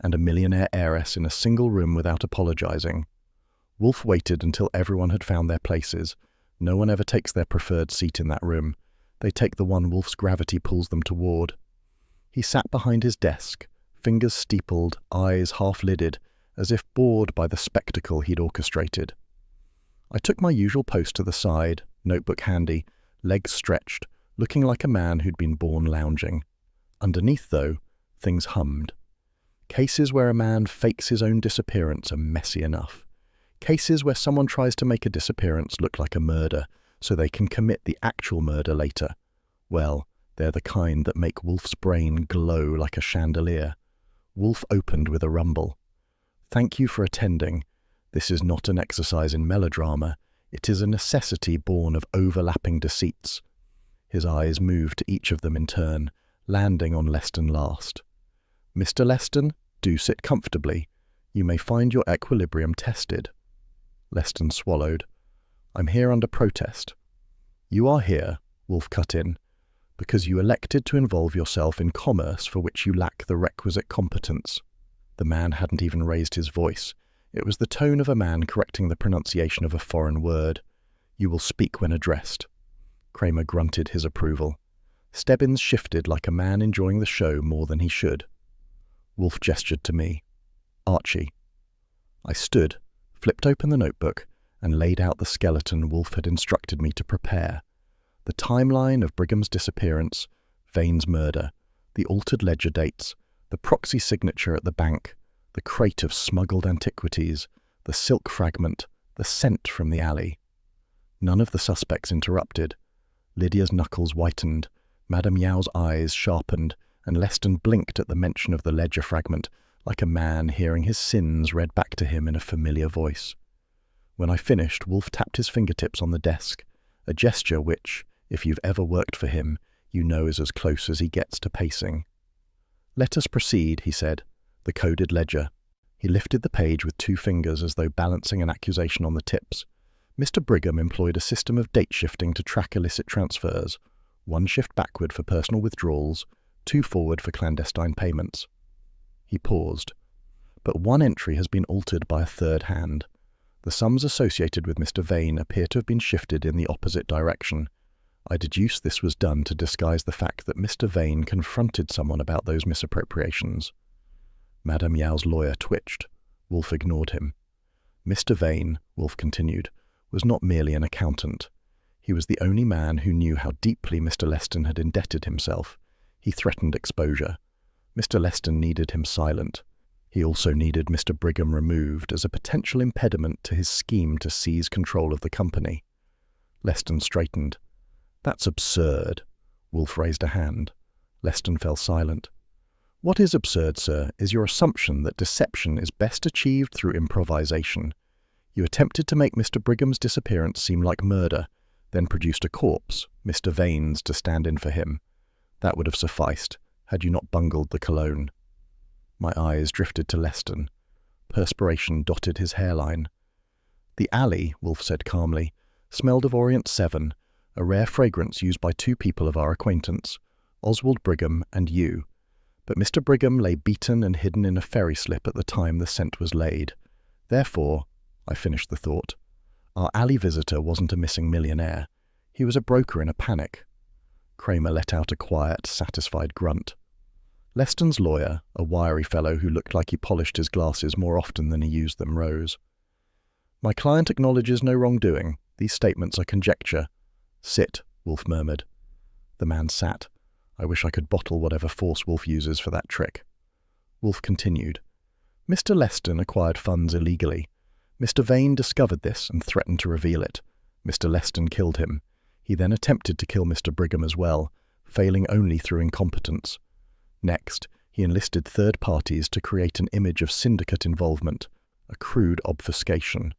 and a millionaire heiress in a single room without apologizing. Wolfe waited until everyone had found their places. No one ever takes their preferred seat in that room. They take the one Wolfe's gravity pulls them toward. He sat behind his desk, fingers steepled, eyes half-lidded, as if bored by the spectacle he'd orchestrated. I took my usual post to the side, notebook handy, legs stretched, looking like a man who'd been born lounging. Underneath, though, things hummed. Cases where a man fakes his own disappearance are messy enough. Cases where someone tries to make a disappearance look like a murder so they can commit the actual murder later. Well, they're the kind that make Wolfe's brain glow like a chandelier. Wolfe opened with a rumble. "Thank you for attending. This is not an exercise in melodrama. It is a necessity born of overlapping deceits." His eyes moved to each of them in turn, landing on Leston last. "Mr. Leston, do sit comfortably. You may find your equilibrium tested." Leston swallowed. "I'm here under protest." "You are here," Wolfe cut in, "because you elected to involve yourself in commerce for which you lack the requisite competence." The man hadn't even raised his voice. It was the tone of a man correcting the pronunciation of a foreign word. "You will speak when addressed." Cramer grunted his approval. Stebbins shifted like a man enjoying the show more than he should. Wolfe gestured to me. "Archie." I stood, flipped open the notebook, and laid out the skeleton Wolfe had instructed me to prepare. The timeline of Brigham's disappearance, Vane's murder, the altered ledger dates, the proxy signature at the bank, the crate of smuggled antiquities, the silk fragment, the scent from the alley. None of the suspects interrupted. Lydia's knuckles whitened, Madame Yao's eyes sharpened, and Leston blinked at the mention of the ledger fragment, like a man hearing his sins read back to him in a familiar voice. When I finished, Wolfe tapped his fingertips on the desk, a gesture which, if you've ever worked for him, you know is as close as he gets to pacing. "Let us proceed," he said. "The coded ledger." He lifted the page with 2 fingers as though balancing an accusation on the tips. Mr. Brigham employed a system of date shifting to track illicit transfers, 1 shift backward for personal withdrawals, 2 forward for clandestine payments. He paused. "But 1 entry has been altered by a third hand. The sums associated with Mr. Vane appear to have been shifted in the opposite direction. I deduce this was done to disguise the fact that Mr. Vane confronted someone about those misappropriations." Madame Yao's lawyer twitched. Wolfe ignored him. "Mr. Vane," Wolfe continued, "was not merely an accountant. He was the only man who knew how deeply Mr. Leston had indebted himself. He threatened exposure. Mr. Leston needed him silent. He also needed Mr. Brigham removed as a potential impediment to his scheme to seize control of the company." Leston straightened. "That's absurd." Wolfe raised a hand. Leston fell silent. "What is absurd, sir, is your assumption that deception is best achieved through improvisation. You attempted to make Mr. Brigham's disappearance seem like murder, then produced a corpse, Mr. Vane's, to stand in for him. That would have sufficed, had you not bungled the cologne." My eyes drifted to Leston. Perspiration dotted his hairline. "The alley," Wolfe said calmly, "smelled of Orient 7, a rare fragrance used by 2 people of our acquaintance, Oswald Brigham and you. But Mr. Brigham lay beaten and hidden in a ferry slip at the time the scent was laid. Therefore," I finished the thought, "our alley visitor wasn't a missing millionaire. He was a broker in a panic." Cramer let out a quiet, satisfied grunt. Leston's lawyer, a wiry fellow who looked like he polished his glasses more often than he used them, rose. "My client acknowledges no wrongdoing. These statements are conjecture." "Sit," Wolfe murmured. The man sat. I wish I could bottle whatever force Wolfe uses for that trick. Wolfe continued. "Mr. Leston acquired funds illegally. Mr. Vane discovered this and threatened to reveal it. Mr. Leston killed him. He then attempted to kill Mr. Brigham as well, failing only through incompetence. Next, he enlisted third parties to create an image of syndicate involvement, a crude obfuscation."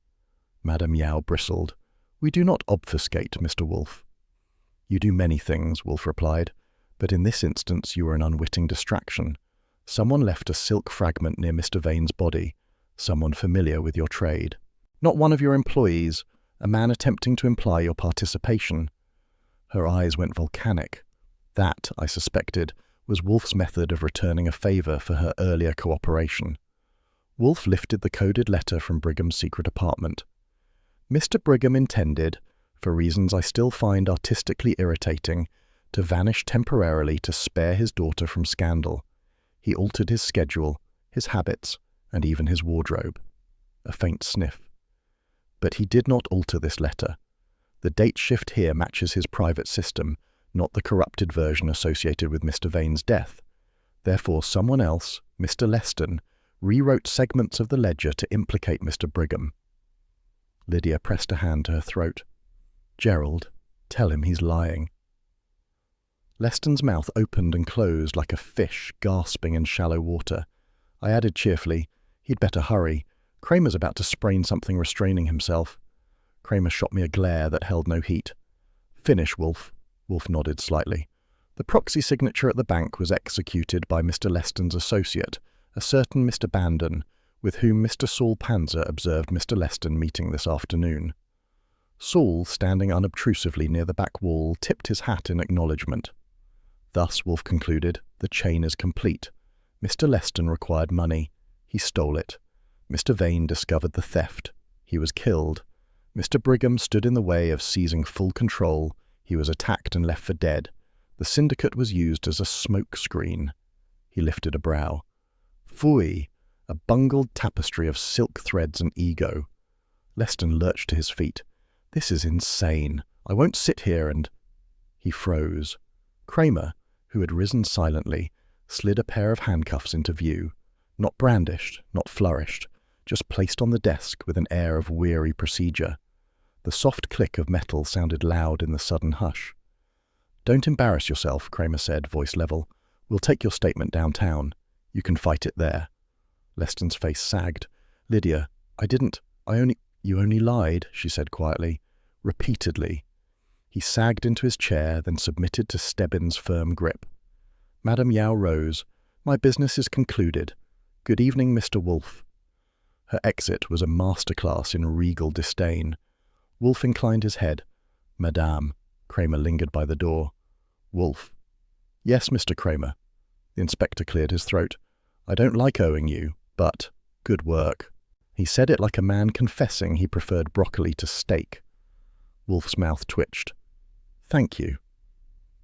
Madame Yao bristled. "We do not obfuscate, Mr. Wolfe." "You do many things," Wolfe replied, "but in this instance you were an unwitting distraction. Someone left a silk fragment near Mr. Vane's body, someone familiar with your trade." Not one of your employees, a man attempting to imply your participation. Her eyes went volcanic. That, I suspected, was Wolfe's method of returning a favour for her earlier cooperation. Wolfe lifted the coded letter from Brigham's secret apartment. Mr. Brigham intended, for reasons I still find artistically irritating, to vanish temporarily to spare his daughter from scandal. He altered his schedule, his habits, and even his wardrobe. A faint sniff. But he did not alter this letter. The date shift here matches his private system, not the corrupted version associated with Mr. Vane's death. Therefore, someone else, Mr. Leston, rewrote segments of the ledger to implicate Mr. Brigham. Lydia pressed a hand to her throat. Gerald, tell him he's lying. Leston's mouth opened and closed like a fish gasping in shallow water. I added cheerfully, he'd better hurry. Cramer's about to sprain something restraining himself. Cramer shot me a glare that held no heat. Finish, Wolfe. Wolfe nodded slightly. The proxy signature at the bank was executed by Mr. Leston's associate, a certain Mr. Bandon, with whom Mr. Saul Panzer observed Mr. Leston meeting this afternoon. Saul, standing unobtrusively near the back wall, tipped his hat in acknowledgement. Thus, Wolfe concluded, the chain is complete. Mr. Leston required money. He stole it. Mr. Vane discovered the theft. He was killed. Mr. Brigham stood in the way of seizing full control. He was attacked and left for dead. The syndicate was used as a smoke screen. He lifted a brow. Phooey! A bungled tapestry of silk threads and ego. Leston lurched to his feet. This is insane. I won't sit here and... He froze. Cramer, who had risen silently, slid a pair of handcuffs into view. Not brandished, not flourished, just placed on the desk with an air of weary procedure. The soft click of metal sounded loud in the sudden hush. Don't embarrass yourself, Cramer said, voice level. We'll take your statement downtown. You can fight it there. Leston's face sagged. Lydia, You only lied, she said quietly. Repeatedly. He sagged into his chair, then submitted to Stebbins' firm grip. Madame Yao rose. My business is concluded. Good evening, Mr. Wolfe. Her exit was a masterclass in regal disdain. Wolfe inclined his head. Madame. Cramer lingered by the door. Wolfe. Yes, Mr. Cramer. The inspector cleared his throat. I don't like owing you, but good work. He said it like a man confessing he preferred broccoli to steak. Wolfe's mouth twitched. Thank you.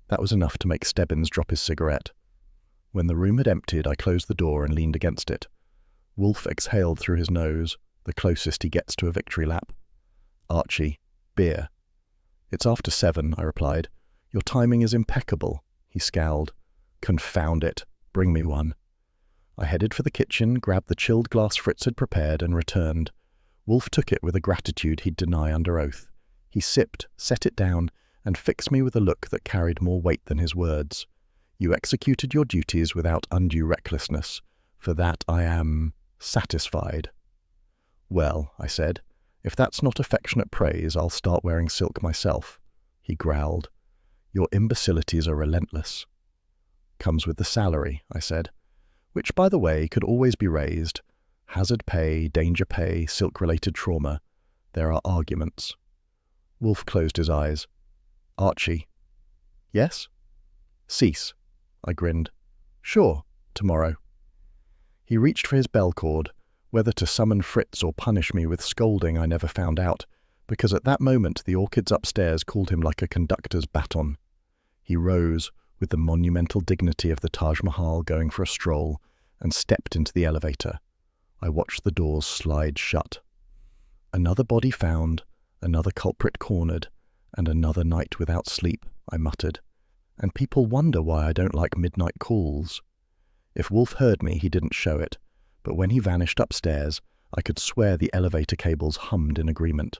That was enough to make Stebbins drop his cigarette. When the room had emptied, I closed the door and leaned against it. Wolfe exhaled through his nose, the closest he gets to a victory lap. Archie, beer. It's after 7, I replied. Your timing is impeccable, he scowled. Confound it. Bring me one. I headed for the kitchen, grabbed the chilled glass Fritz had prepared, and returned. Wolfe took it with a gratitude he'd deny under oath. He sipped, set it down, and fixed me with a look that carried more weight than his words. You executed your duties without undue recklessness. For that I am satisfied. Well, I said, if that's not affectionate praise, I'll start wearing silk myself. He growled. Your imbecilities are relentless. Comes with the salary, I said, which, by the way, could always be raised. Hazard pay, danger pay, silk-related trauma. There are arguments. Wolfe closed his eyes. Archie. Yes? Cease. I grinned. Sure, tomorrow. He reached for his bell cord. Whether to summon Fritz or punish me with scolding I never found out, because at that moment the orchids upstairs called him like a conductor's baton. He rose, with the monumental dignity of the Taj Mahal going for a stroll, and stepped into the elevator. I watched the doors slide shut. Another body found, another culprit cornered, and another night without sleep, I muttered. And people wonder why I don't like midnight calls. If Wolfe heard me, he didn't show it, but when he vanished upstairs, I could swear the elevator cables hummed in agreement.